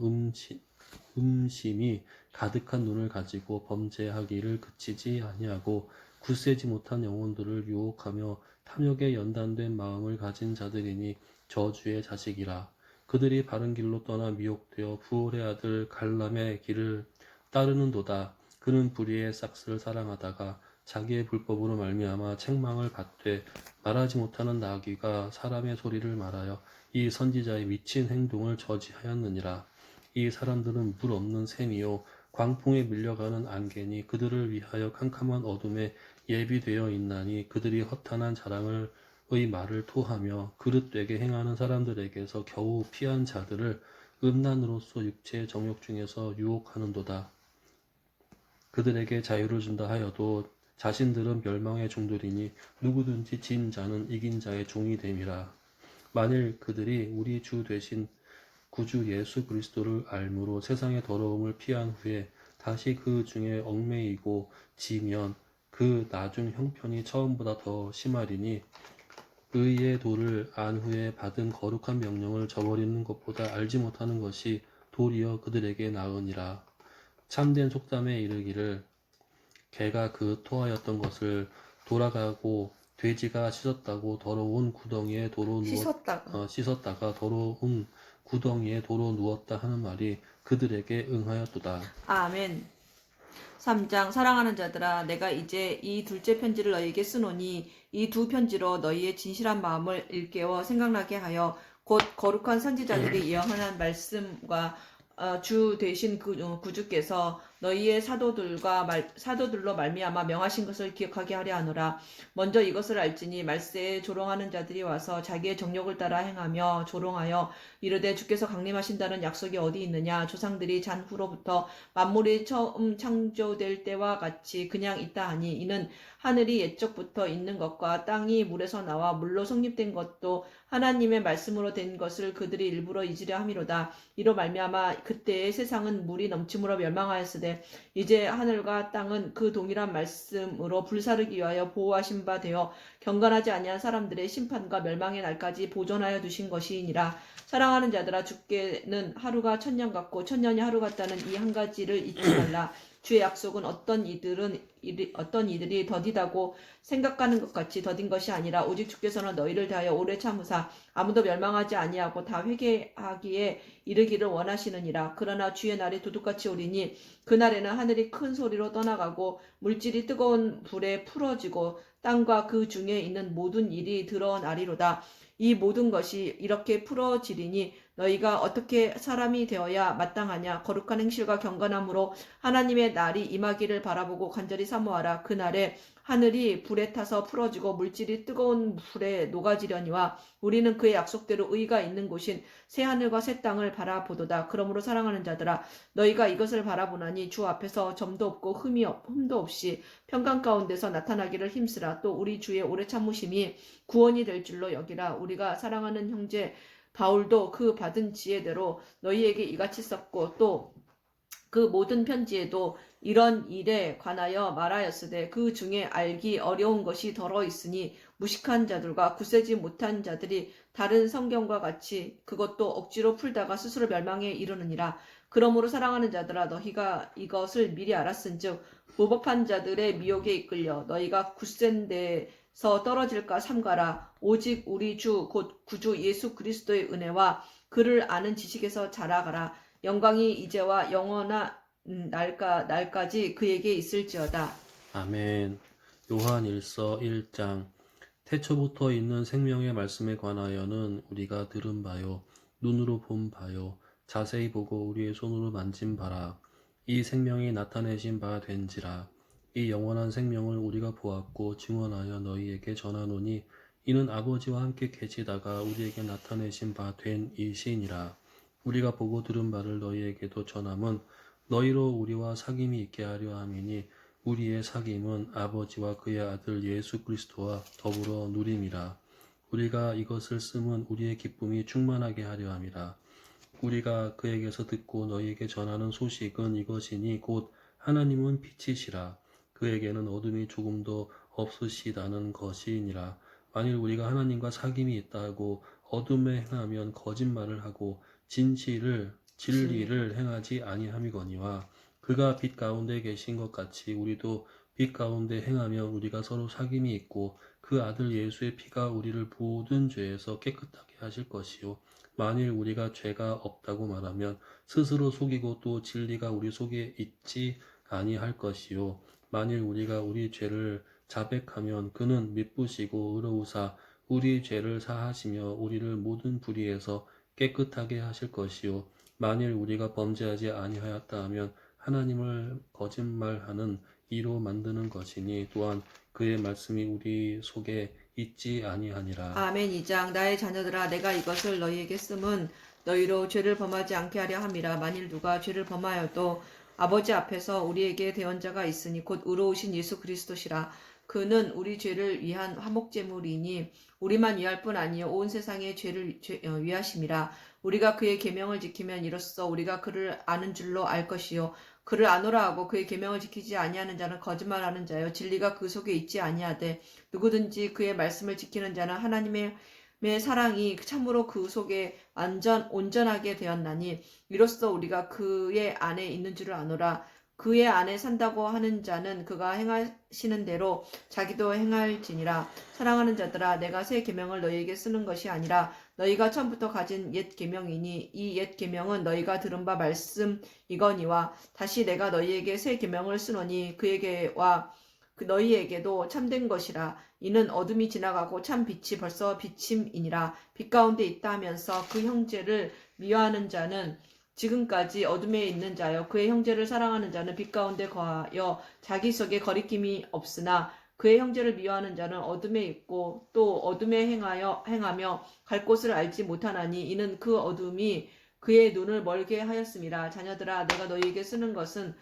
음심이 가득한 눈을 가지고 범죄하기를 그치지 아니하고 굳세지 못한 영혼들을 유혹하며 탐욕에 연단된 마음을 가진 자들이니 저주의 자식이라. 그들이 바른 길로 떠나 미혹되어 부올의 아들 갈람의 길을 따르는도다. 그는 불의의 싹스를 사랑하다가 자기의 불법으로 말미암아 책망을 받되 말하지 못하는 나귀가 사람의 소리를 말하여 이 선지자의 미친 행동을 저지하였느니라. 이 사람들은 물 없는 샘이요 광풍에 밀려가는 안개니 그들을 위하여 캄캄한 어둠에 예비되어 있나니 그들이 허탄한 자랑을 의 말을 토하며 그릇되게 행하는 사람들에게서 겨우 피한 자들을 음란으로서 육체의 정욕 중에서 유혹하는도다. 그들에게 자유를 준다 하여도 자신들은 멸망의 종들이니 누구든지 진 자는 이긴 자의 종이 됨이라. 만일 그들이 우리 주 되신 구주 예수 그리스도를 알므로 세상의 더러움을 피한 후에 다시 그 중에 얽매이고 지면 그 나중 형편이 처음보다 더 심하리니 의의 도를 안 후에 받은 거룩한 명령을 저버리는 것보다 알지 못하는 것이 도리어 그들에게 나으니라. 참된 속담에 이르기를 개가 그 토하였던 것을 돌아가고 돼지가 씻었다고 더러운 구덩이에 도로 씻었다가 더러운 구덩이에 도로 누웠다 하는 말이 그들에게 응하였도다. 아멘. 3장 사랑하는 자들아 내가 이제 이 둘째 편지를 너희에게 쓰노니 이 두 편지로 너희의 진실한 마음을 일깨워 생각나게 하여 곧 거룩한 선지자들이 예언한 말씀과 주 되신 구주께서 너희의 사도들로 말미암아 명하신 것을 기억하게 하려 하노라. 먼저 이것을 알지니 말세에 조롱하는 자들이 와서 자기의 정욕을 따라 행하며 조롱하여 이르되 주께서 강림하신다는 약속이 어디 있느냐. 조상들이 잔후로부터 만물이 처음 창조될 때와 같이 그냥 있다 하니 이는 하늘이 옛적부터 있는 것과 땅이 물에서 나와 물로 성립된 것도 하나님의 말씀으로 된 것을 그들이 일부러 잊으려 함이로다. 이로 말미암아 그때의 세상은 물이 넘침으로 멸망하였으되 이제 하늘과 땅은 그 동일한 말씀으로 불사르기 위하여 보호하신 바 되어 경건하지 아니한 사람들의 심판과 멸망의 날까지 보존하여 두신 것이니라. 사랑하는 자들아 주께는 하루가 천년 같고 천년이 하루 같다는 이 한 가지를 잊지 말라. 주의 약속은 어떤 이들이 더디다고 생각하는 것 같이 더딘 것이 아니라 오직 주께서는 너희를 대하여 오래 참으사 아무도 멸망하지 아니하고 다 회개하기에 이르기를 원하시느니라. 그러나 주의 날이 도둑같이 오리니 그날에는 하늘이 큰 소리로 떠나가고 물질이 뜨거운 불에 풀어지고 땅과 그 중에 있는 모든 일이 드러나리로다. 이 모든 것이 이렇게 풀어지리니 너희가 어떻게 사람이 되어야 마땅하냐. 거룩한 행실과 경건함으로 하나님의 날이 임하기를 바라보고 간절히 사모하라. 그날에 하늘이 불에 타서 풀어지고 물질이 뜨거운 불에 녹아지려니와 우리는 그의 약속대로 의가 있는 곳인 새 하늘과 새 땅을 바라보도다. 그러므로 사랑하는 자들아 너희가 이것을 바라보나니 주 앞에서 점도 없고 흠도 없이 평강 가운데서 나타나기를 힘쓰라. 또 우리 주의 오래 참으심이 구원이 될 줄로 여기라. 우리가 사랑하는 형제 바울도 그 받은 지혜대로 너희에게 이같이 썼고 또 그 모든 편지에도 이런 일에 관하여 말하였으되 그 중에 알기 어려운 것이 더러 있으니 무식한 자들과 굳세지 못한 자들이 다른 성경과 같이 그것도 억지로 풀다가 스스로 멸망에 이르느니라. 그러므로 사랑하는 자들아 너희가 이것을 미리 알았은즉 무법한 자들의 미혹에 이끌려 너희가 굳센 데서 떨어질까 삼가라. 오직 우리 주 곧 구주 예수 그리스도의 은혜와 그를 아는 지식에서 자라가라. 영광이 이제와 영원한 날까지 그에게 있을지어다. 아멘. 요한 1서 1장. 태초부터 있는 생명의 말씀에 관하여는 우리가 들은 바요, 눈으로 본 바요, 자세히 보고 우리의 손으로 만진 바라. 이 생명이 나타내신 바 된지라. 이 영원한 생명을 우리가 보았고 증언하여 너희에게 전하노니 이는 아버지와 함께 계시다가 우리에게 나타내신 바 된 이시니라. 우리가 보고 들은 바를 너희에게도 전함은 너희로 우리와 사귐이 있게 하려 함이니 우리의 사귐은 아버지와 그의 아들 예수 그리스도와 더불어 누림이라. 우리가 이것을 쓰면 우리의 기쁨이 충만하게 하려 함이라. 우리가 그에게서 듣고 너희에게 전하는 소식은 이것이니 곧 하나님은 빛이시라. 그에게는 어둠이 조금도 없으시다는 것이니라. 만일 우리가 하나님과 사귐이 있다고 어둠에 행하면 거짓말을 하고 진리를 행하지 아니함이거니와 그가 빛 가운데 계신 것 같이 우리도 빛 가운데 행하면 우리가 서로 사귐이 있고 그 아들 예수의 피가 우리를 모든 죄에서 깨끗하게 하실 것이요 만일 우리가 죄가 없다고 말하면 스스로 속이고 또 진리가 우리 속에 있지 아니할 것이요 만일 우리가 우리 죄를 자백하면 그는 미쁘시고 의로우사 우리 죄를 사하시며 우리를 모든 불의에서 깨끗하게 하실 것이요 만일 우리가 범죄하지 아니하였다 하면 하나님을 거짓말하는 이로 만드는 것이니 또한 그의 말씀이 우리 속에 있지 아니하니라. 아멘. 2장. 나의 자녀들아 내가 이것을 너희에게 쓰면 너희로 죄를 범하지 않게 하려 함이라. 만일 누가 죄를 범하여도 아버지 앞에서 우리에게 대언자가 있으니 곧 의로우신 예수 그리스도시라. 그는 우리 죄를 위한 화목제물이니 우리만 위할 뿐 아니요 온 세상의 죄를 위하심이라. 우리가 그의 계명을 지키면 이로써 우리가 그를 아는 줄로 알 것이요 그를 아노라 하고 그의 계명을 지키지 아니하는 자는 거짓말하는 자요 진리가 그 속에 있지 아니하되 누구든지 그의 말씀을 지키는 자는 하나님의 사랑이 참으로 그 속에 온전하게 되었나니 이로써 우리가 그의 안에 있는 줄을 아노라. 그의 안에 산다고 하는 자는 그가 행하시는 대로 자기도 행할지니라. 사랑하는 자들아 내가 새 계명을 너희에게 쓰는 것이 아니라 너희가 처음부터 가진 옛 계명이니 이 옛 계명은 너희가 들은 바 말씀이거니와 다시 내가 너희에게 새 계명을 쓰노니 그에게와 너희에게도 참된 것이라. 이는 어둠이 지나가고 참 빛이 벌써 비침이니라. 빛 가운데 있다 하면서 그 형제를 미워하는 자는 지금까지 어둠에 있는 자여 그의 형제를 사랑하는 자는 빛 가운데 거하여 자기 속에 거리낌이 없으나 그의 형제를 미워하는 자는 어둠에 있고 또 어둠에 행하며 갈 곳을 알지 못하나니 이는 그 어둠이 그의 눈을 멀게 하였음이라. 자녀들아 내가 너희에게 쓰는 것은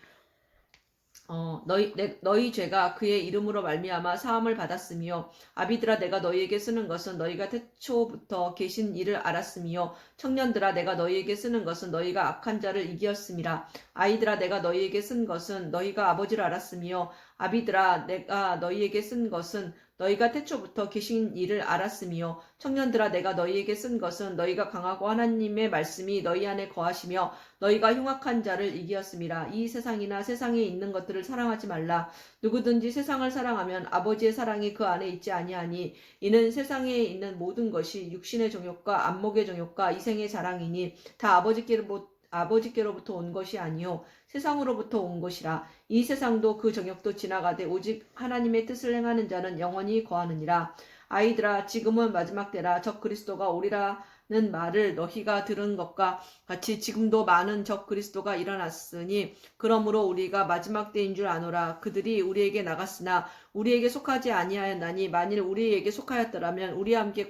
너희 죄가 그의 이름으로 말미암아 사함을 받았으며 아비들아 내가 너희에게 쓰는 것은 너희가 태초부터 계신 이를 알았으며 청년들아 내가 너희에게 쓰는 것은 너희가 악한 자를 이기었음이라. 아이들아 내가 너희에게 쓴 것은 너희가 아버지를 알았으며 아비들아 내가 너희에게 쓴 것은 너희가 태초부터 계신 이를 알았으며 청년들아 내가 너희에게 쓴 것은 너희가 강하고 하나님의 말씀이 너희 안에 거하시며 너희가 흉악한 자를 이기었음이라. 이 세상이나 세상에 있는 것들을 사랑하지 말라. 누구든지 세상을 사랑하면 아버지의 사랑이 그 안에 있지 아니하니 이는 세상에 있는 모든 것이 육신의 정욕과 안목의 정욕과 이생의 자랑이니 다 아버지께로부터 온 것이 아니요 세상으로부터 온 것이라. 이 세상도 그 정욕도 지나가되 오직 하나님의 뜻을 행하는 자는 영원히 거하느니라. 아이들아 지금은 마지막 때라. 적 그리스도가 오리라는 말을 너희가 들은 것과 같이 지금도 많은 적 그리스도가 일어났으니 그러므로 우리가 마지막 때인 줄 아노라. 그들이 우리에게 나갔으나 우리에게 속하지 아니하였나니 만일 우리에게 속하였더라면 우리와 함께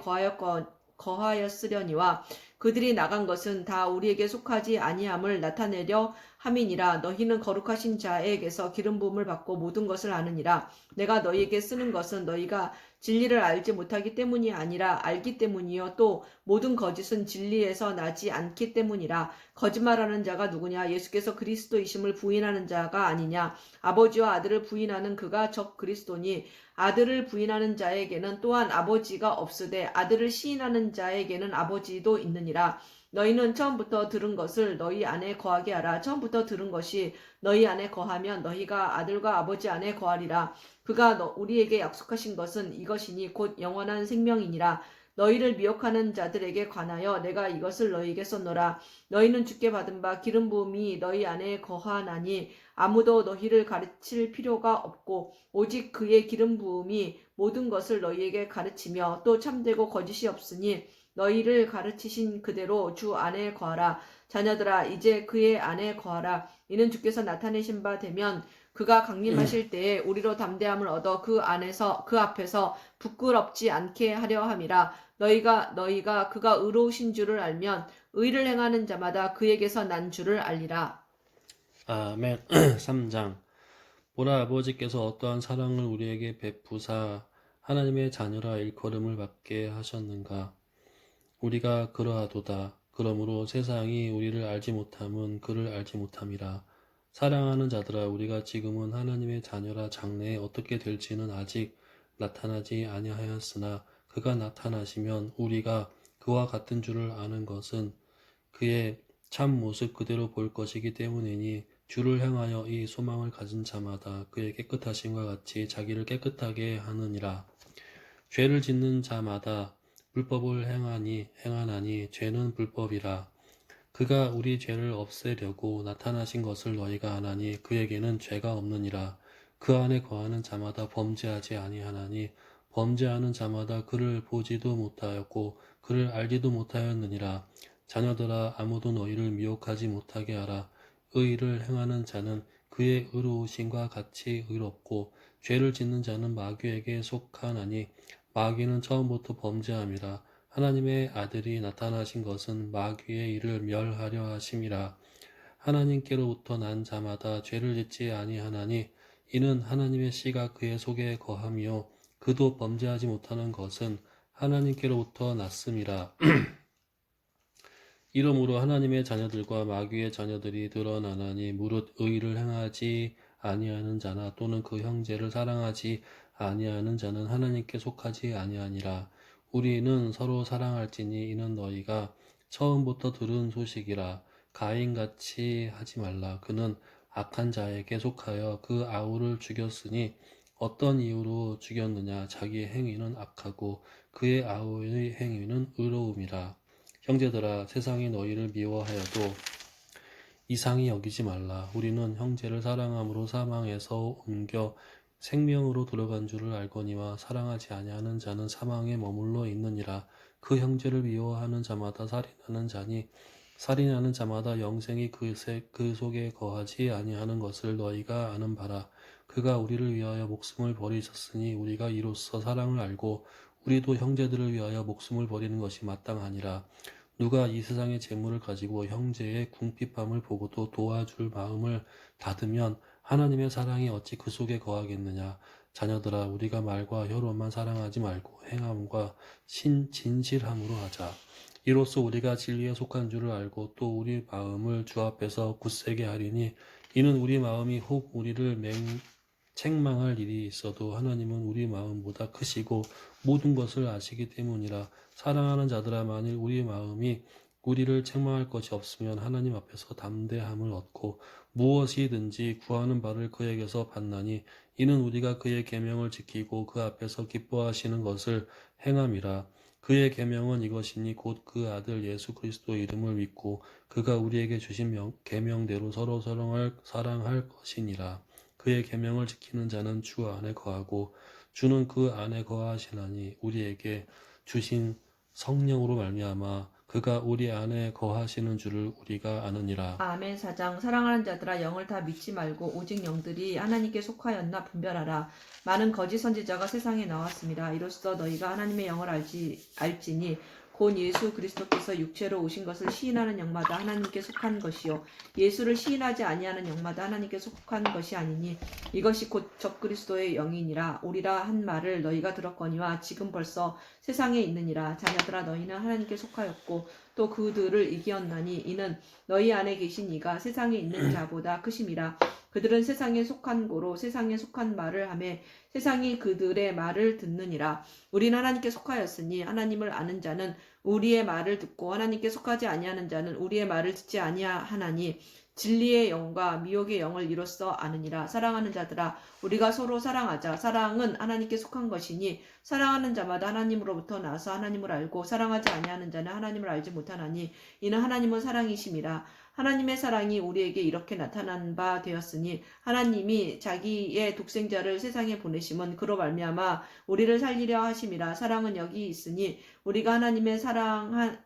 거하였으려니와 그들이 나간 것은 다 우리에게 속하지 아니함을 나타내려 함이니라. 너희는 거룩하신 자에게서 기름 부음을 받고 모든 것을 아느니라. 내가 너희에게 쓰는 것은 너희가 진리를 알지 못하기 때문이 아니라 알기 때문이요 또 모든 거짓은 진리에서 나지 않기 때문이라. 거짓말하는 자가 누구냐? 예수께서 그리스도이심을 부인하는 자가 아니냐? 아버지와 아들을 부인하는 그가 적 그리스도니 아들을 부인하는 자에게는 또한 아버지가 없으되 아들을 시인하는 자에게는 아버지도 있느니라. 너희는 처음부터 들은 것을 너희 안에 거하게 하라. 처음부터 들은 것이 너희 안에 거하면 너희가 아들과 아버지 안에 거하리라. 그가 우리에게 약속하신 것은 이것이니 곧 영원한 생명이니라. 너희를 미혹하는 자들에게 관하여 내가 이것을 너희에게 썼노라. 너희는 주께 받은 바 기름 부음이 너희 안에 거하나니 아무도 너희를 가르칠 필요가 없고 오직 그의 기름 부음이 모든 것을 너희에게 가르치며 또 참되고 거짓이 없으니 너희를 가르치신 그대로 주 안에 거하라. 자녀들아 이제 그의 안에 거하라. 이는 주께서 나타내신 바 되면 그가 강림하실 때에 우리로 담대함을 얻어 그 앞에서 부끄럽지 않게 하려 함이라. 너희가 그가 의로우신 줄을 알면 의를 행하는 자마다 그에게서 난 줄을 알리라. 아멘. 3장. 보라, 아버지께서 어떠한 사랑을 우리에게 베푸사 하나님의 자녀라 일컬음을 받게 하셨는가. 우리가 그러하도다. 그러므로 세상이 우리를 알지 못함은 그를 알지 못함이라. 사랑하는 자들아, 우리가 지금은 하나님의 자녀라 장래에 어떻게 될지는 아직 나타나지 아니하였으나 그가 나타나시면 우리가 그와 같은 줄을 아는 것은 그의 참 모습 그대로 볼 것이기 때문이니 주를 향하여 이 소망을 가진 자마다 그의 깨끗하심과 같이 자기를 깨끗하게 하느니라. 죄를 짓는 자마다 불법을 행하나니 죄는 불법이라. 그가 우리 죄를 없애려고 나타나신 것을 너희가 아나니 그에게는 죄가 없느니라. 그 안에 거하는 자마다 범죄하지 아니하나니 범죄하는 자마다 그를 보지도 못하였고 그를 알지도 못하였느니라. 자녀들아 아무도 너희를 미혹하지 못하게 하라. 의를 행하는 자는 그의 의로우심과 같이 의롭고 죄를 짓는 자는 마귀에게 속하나니 마귀는 처음부터 범죄함이라. 하나님의 아들이 나타나신 것은 마귀의 일을 멸하려 하심이라. 하나님께로부터 난 자마다 죄를 짓지 아니하나니 이는 하나님의 씨가 그의 속에 거함이요 그도 범죄하지 못하는 것은 하나님께로부터 났음이라. 이러므로 하나님의 자녀들과 마귀의 자녀들이 드러나나니 무릇 의를 행하지 아니하는 자나 또는 그 형제를 사랑하지 아니하는 자는 하나님께 속하지 아니하니라. 우리는 서로 사랑할지니 이는 너희가 처음부터 들은 소식이라. 가인같이 하지 말라. 그는 악한 자에게 속하여 그 아우를 죽였으니 어떤 이유로 죽였느냐. 자기의 행위는 악하고 그의 아우의 행위는 의로움이라. 형제들아 세상이 너희를 미워하여도 이상히 여기지 말라. 우리는 형제를 사랑함으로 사망에서 옮겨 생명으로 들어간 줄을 알거니와 사랑하지 아니하는 자는 사망에 머물러 있느니라. 그 형제를 미워하는 자마다 살인하는 자니 살인하는 자마다 영생이 그 속에 거하지 아니하는 것을 너희가 아는 바라. 그가 우리를 위하여 목숨을 버리셨으니 우리가 이로써 사랑을 알고 우리도 형제들을 위하여 목숨을 버리는 것이 마땅하니라. 누가 이 세상의 재물을 가지고 형제의 궁핍함을 보고도 도와줄 마음을 닫으면 하나님의 사랑이 어찌 그 속에 거하겠느냐. 자녀들아 우리가 말과 혀로만 사랑하지 말고 행함과 진실함으로 하자. 이로써 우리가 진리에 속한 줄을 알고 또 우리 마음을 주 앞에서 굳세게 하리니 이는 우리 마음이 혹 우리를 책망할 일이 있어도 하나님은 우리 마음보다 크시고 모든 것을 아시기 때문이라. 사랑하는 자들아 만일 우리 마음이 우리를 책망할 것이 없으면 하나님 앞에서 담대함을 얻고 무엇이든지 구하는 바를 그에게서 받나니 이는 우리가 그의 계명을 지키고 그 앞에서 기뻐하시는 것을 행함이라. 그의 계명은 이것이니 곧 그 아들 예수 그리스도 이름을 믿고 그가 우리에게 주신 계명대로 서로 사랑할 것이니라. 그의 계명을 지키는 자는 주 안에 거하고 주는 그 안에 거하시나니 우리에게 주신 성령으로 말미암아 그가 우리 안에 거하시는 줄을 우리가 아느니라. 아멘. 4장. 사랑하는 자들아 영을 다 믿지 말고 오직 영들이 하나님께 속하였나 분별하라. 많은 거짓 선지자가 세상에 나왔습니다. 이로써 너희가 하나님의 영을 알지니 곧 예수 그리스도께서 육체로 오신 것을 시인하는 영마다 하나님께 속한 것이요 예수를 시인하지 아니하는 영마다 하나님께 속한 것이 아니니 이것이 곧 적그리스도의 영이니라. 오리라 한 말을 너희가 들었거니와 지금 벌써 세상에 있느니라. 자녀들아 너희는 하나님께 속하였고 또 그들을 이기었나니 이는 너희 안에 계신 이가 세상에 있는 자보다 크심이라. 그들은 세상에 속한 고로 세상에 속한 말을 하매 세상이 그들의 말을 듣느니라. 우리는 하나님께 속하였으니 하나님을 아는 자는 우리의 말을 듣고 하나님께 속하지 아니하는 자는 우리의 말을 듣지 아니하나니 진리의 영과 미혹의 영을 이로써 아느니라. 사랑하는 자들아 우리가 서로 사랑하자. 사랑은 하나님께 속한 것이니 사랑하는 자마다 하나님으로부터 나서 하나님을 알고 사랑하지 아니하는 자는 하나님을 알지 못하나니 이는 하나님은 사랑이심이라. 하나님의 사랑이 우리에게 이렇게 나타난 바 되었으니 하나님이 자기의 독생자를 세상에 보내심은 그로 말미암아 우리를 살리려 하심이라. 사랑은 여기 있으니 우리가 하나님을 사랑한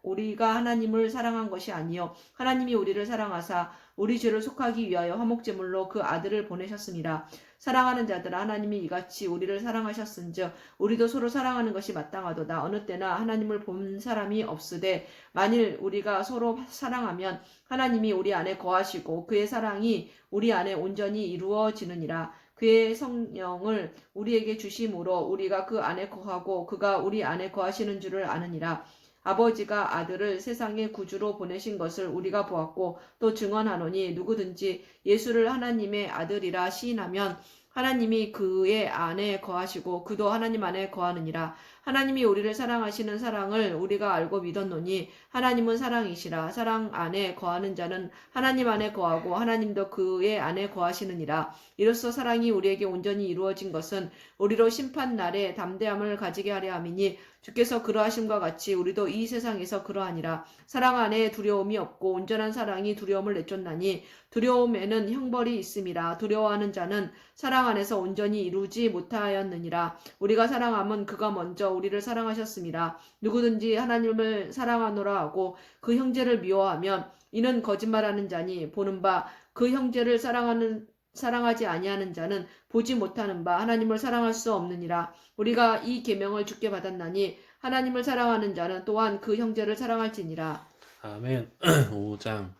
것이 아니요 하나님이 우리를 사랑하사 우리 죄를 속하기 위하여 화목제물로 그 아들을 보내셨습니다. 사랑하는 자들아 하나님이 이같이 우리를 사랑하셨은즉 우리도 서로 사랑하는 것이 마땅하도다. 어느 때나 하나님을 본 사람이 없으되 만일 우리가 서로 사랑하면 하나님이 우리 안에 거하시고 그의 사랑이 우리 안에 온전히 이루어지느니라. 그의 성령을 우리에게 주심으로 우리가 그 안에 거하고 그가 우리 안에 거하시는 줄을 아느니라. 아버지가 아들을 세상의 구주로 보내신 것을 우리가 보았고 또 증언하노니 누구든지 예수를 하나님의 아들이라 시인하면 하나님이 그의 안에 거하시고 그도 하나님 안에 거하느니라. 하나님이 우리를 사랑하시는 사랑을 우리가 알고 믿었노니 하나님은 사랑이시라. 사랑 안에 거하는 자는 하나님 안에 거하고 하나님도 그의 안에 거하시느니라. 이로써 사랑이 우리에게 온전히 이루어진 것은 우리로 심판 날에 담대함을 가지게 하려 함이니 주께서 그러하심과 같이 우리도 이 세상에서 그러하니라. 사랑 안에 두려움이 없고 온전한 사랑이 두려움을 내쫓나니 두려움에는 형벌이 있음이라. 두려워하는 자는 사랑 안에서 온전히 이루지 못하였느니라. 우리가 사랑함은 그가 먼저 우리를 사랑하셨습니다. 누구든지 하나님을 사랑하노라 하고 그 형제를 미워하면 이는 거짓말하는 자니 보는 바 그 형제를 사랑하지 아니하는 자는 보지 못하는 바 하나님을 사랑할 수 없느니라. 우리가 이 계명을 주께 받았나니 하나님을 사랑하는 자는 또한 그 형제를 사랑할지니라. 아멘. 5장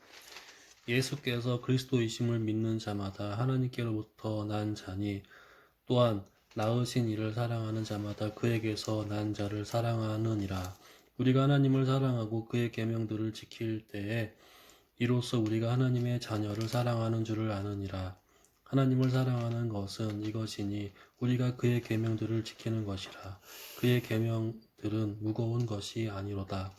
예수께서 그리스도이심을 믿는 자마다 하나님께로부터 난 자니 또한 낳으신 이를 사랑하는 자마다 그에게서 난 자를 사랑하느니라. 우리가 하나님을 사랑하고 그의 계명들을 지킬 때에 이로써 우리가 하나님의 자녀를 사랑하는 줄을 아느니라. 하나님을 사랑하는 것은 이것이니 우리가 그의 계명들을 지키는 것이라. 그의 계명들은 무거운 것이 아니로다.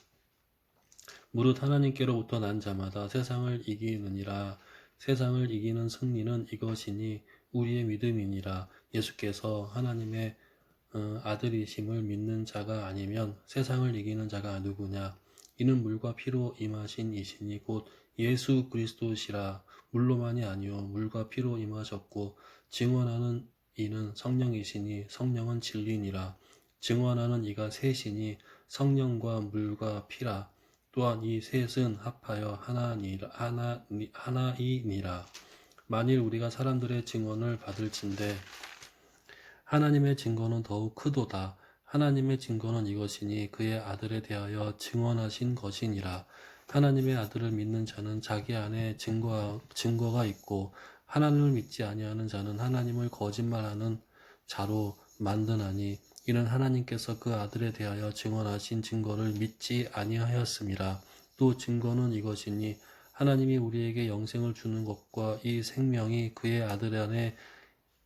무릇 하나님께로부터 난 자마다 세상을 이기느니라. 세상을 이기는 승리는 이것이니 우리의 믿음이니라. 예수께서 하나님의 아들이심을 믿는 자가 아니면 세상을 이기는 자가 누구냐? 이는 물과 피로 임하신 이시니 곧 예수 그리스도시라. 물로만이 아니요 물과 피로 임하셨고 증언하는 이는 성령이시니 성령은 진리니라. 증언하는 이가 셋이니 성령과 물과 피라. 또한 이 셋은 합하여 하나이니라. 만일 우리가 사람들의 증언을 받을진대 하나님의 증거는 더욱 크도다. 하나님의 증거는 이것이니 그의 아들에 대하여 증언하신 것이니라. 하나님의 아들을 믿는 자는 자기 안에 증거가 있고 하나님을 믿지 아니하는 자는 하나님을 거짓말하는 자로 만드나니 이는 하나님께서 그 아들에 대하여 증언하신 증거를 믿지 아니하였음이라. 또 증거는 이것이니 하나님이 우리에게 영생을 주는 것과 이 생명이 그의 아들 안에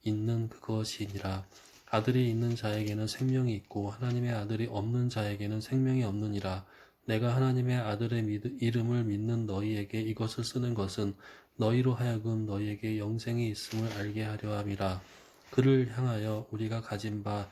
있는 그것이니라. 아들이 있는 자에게는 생명이 있고 하나님의 아들이 없는 자에게는 생명이 없느니라. 내가 하나님의 아들의 이름을 믿는 너희에게 이것을 쓰는 것은 너희로 하여금 너희에게 영생이 있음을 알게 하려 함이라. 그를 향하여 우리가 가진 바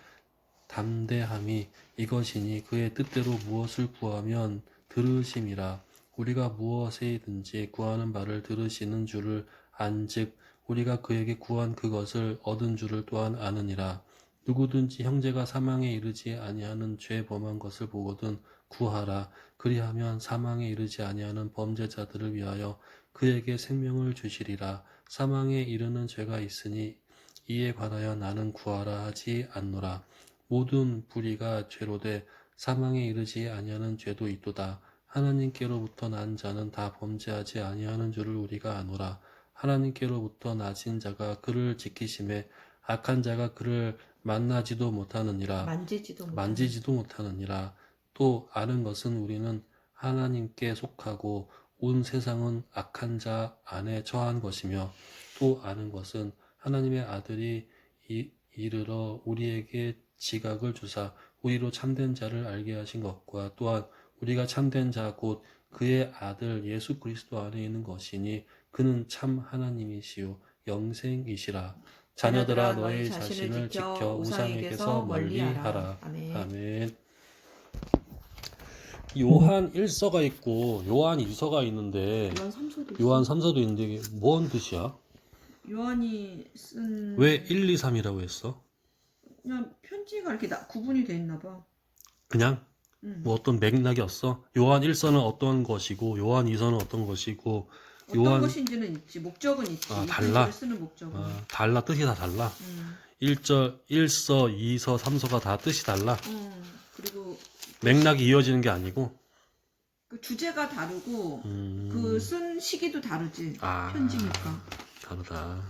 담대함이 이것이니 그의 뜻대로 무엇을 구하면 들으심이라. 우리가 무엇이든지 구하는 바를 들으시는 줄을 안즉 우리가 그에게 구한 그것을 얻은 줄을 또한 아느니라. 누구든지 형제가 사망에 이르지 아니하는 죄 범한 것을 보거든 구하라. 그리하면 사망에 이르지 아니하는 범죄자들을 위하여 그에게 생명을 주시리라. 사망에 이르는 죄가 있으니 이에 관하여 나는 구하라 하지 않노라. 모든 불의가 죄로되 사망에 이르지 아니하는 죄도 있도다. 하나님께로부터 난 자는 다 범죄하지 아니하는 줄을 우리가 아노라. 하나님께로부터 나신 자가 그를 지키심에 악한 자가 그를 만나지도 못하느니라. 만지지도 못하느니라. 또 아는 것은 우리는 하나님께 속하고 온 세상은 악한 자 안에 처한 것이며, 또 아는 것은 하나님의 아들이 이르러 우리에게 지각을 주사 우리로 참된 자를 알게 하신 것과, 또한 우리가 참된 자 곧 그의 아들 예수 그리스도 안에 있는 것이니 그는 참 하나님이시요 영생이시라. 자녀들아 너희 자신을 지켜 우상에게서 멀리하라. 아멘. 요한 1서가 있고 요한 2서가 있는데 요한 3서도 있는데 이게 뭔 뜻이야? 요한이 쓴 왜 1, 2, 3이라고 했어? 그냥 편지가 이렇게 구분이 돼 있나 봐. 그냥 뭐 어떤 맥락이 없어? 요한 1서는 어떤 것이고 요한 2서는 어떤 것이고 어떤 것인지는 있지. 목적은 있지. 달라? 쓰는 목적은. 달라. 뜻이 다 달라. 1서, 2서, 3서가 다 뜻이 달라. 그리고 맥락이 이어지는 게 아니고 그 주제가 다르고 그 쓴 시기도 다르지. 편지니까. 다르다.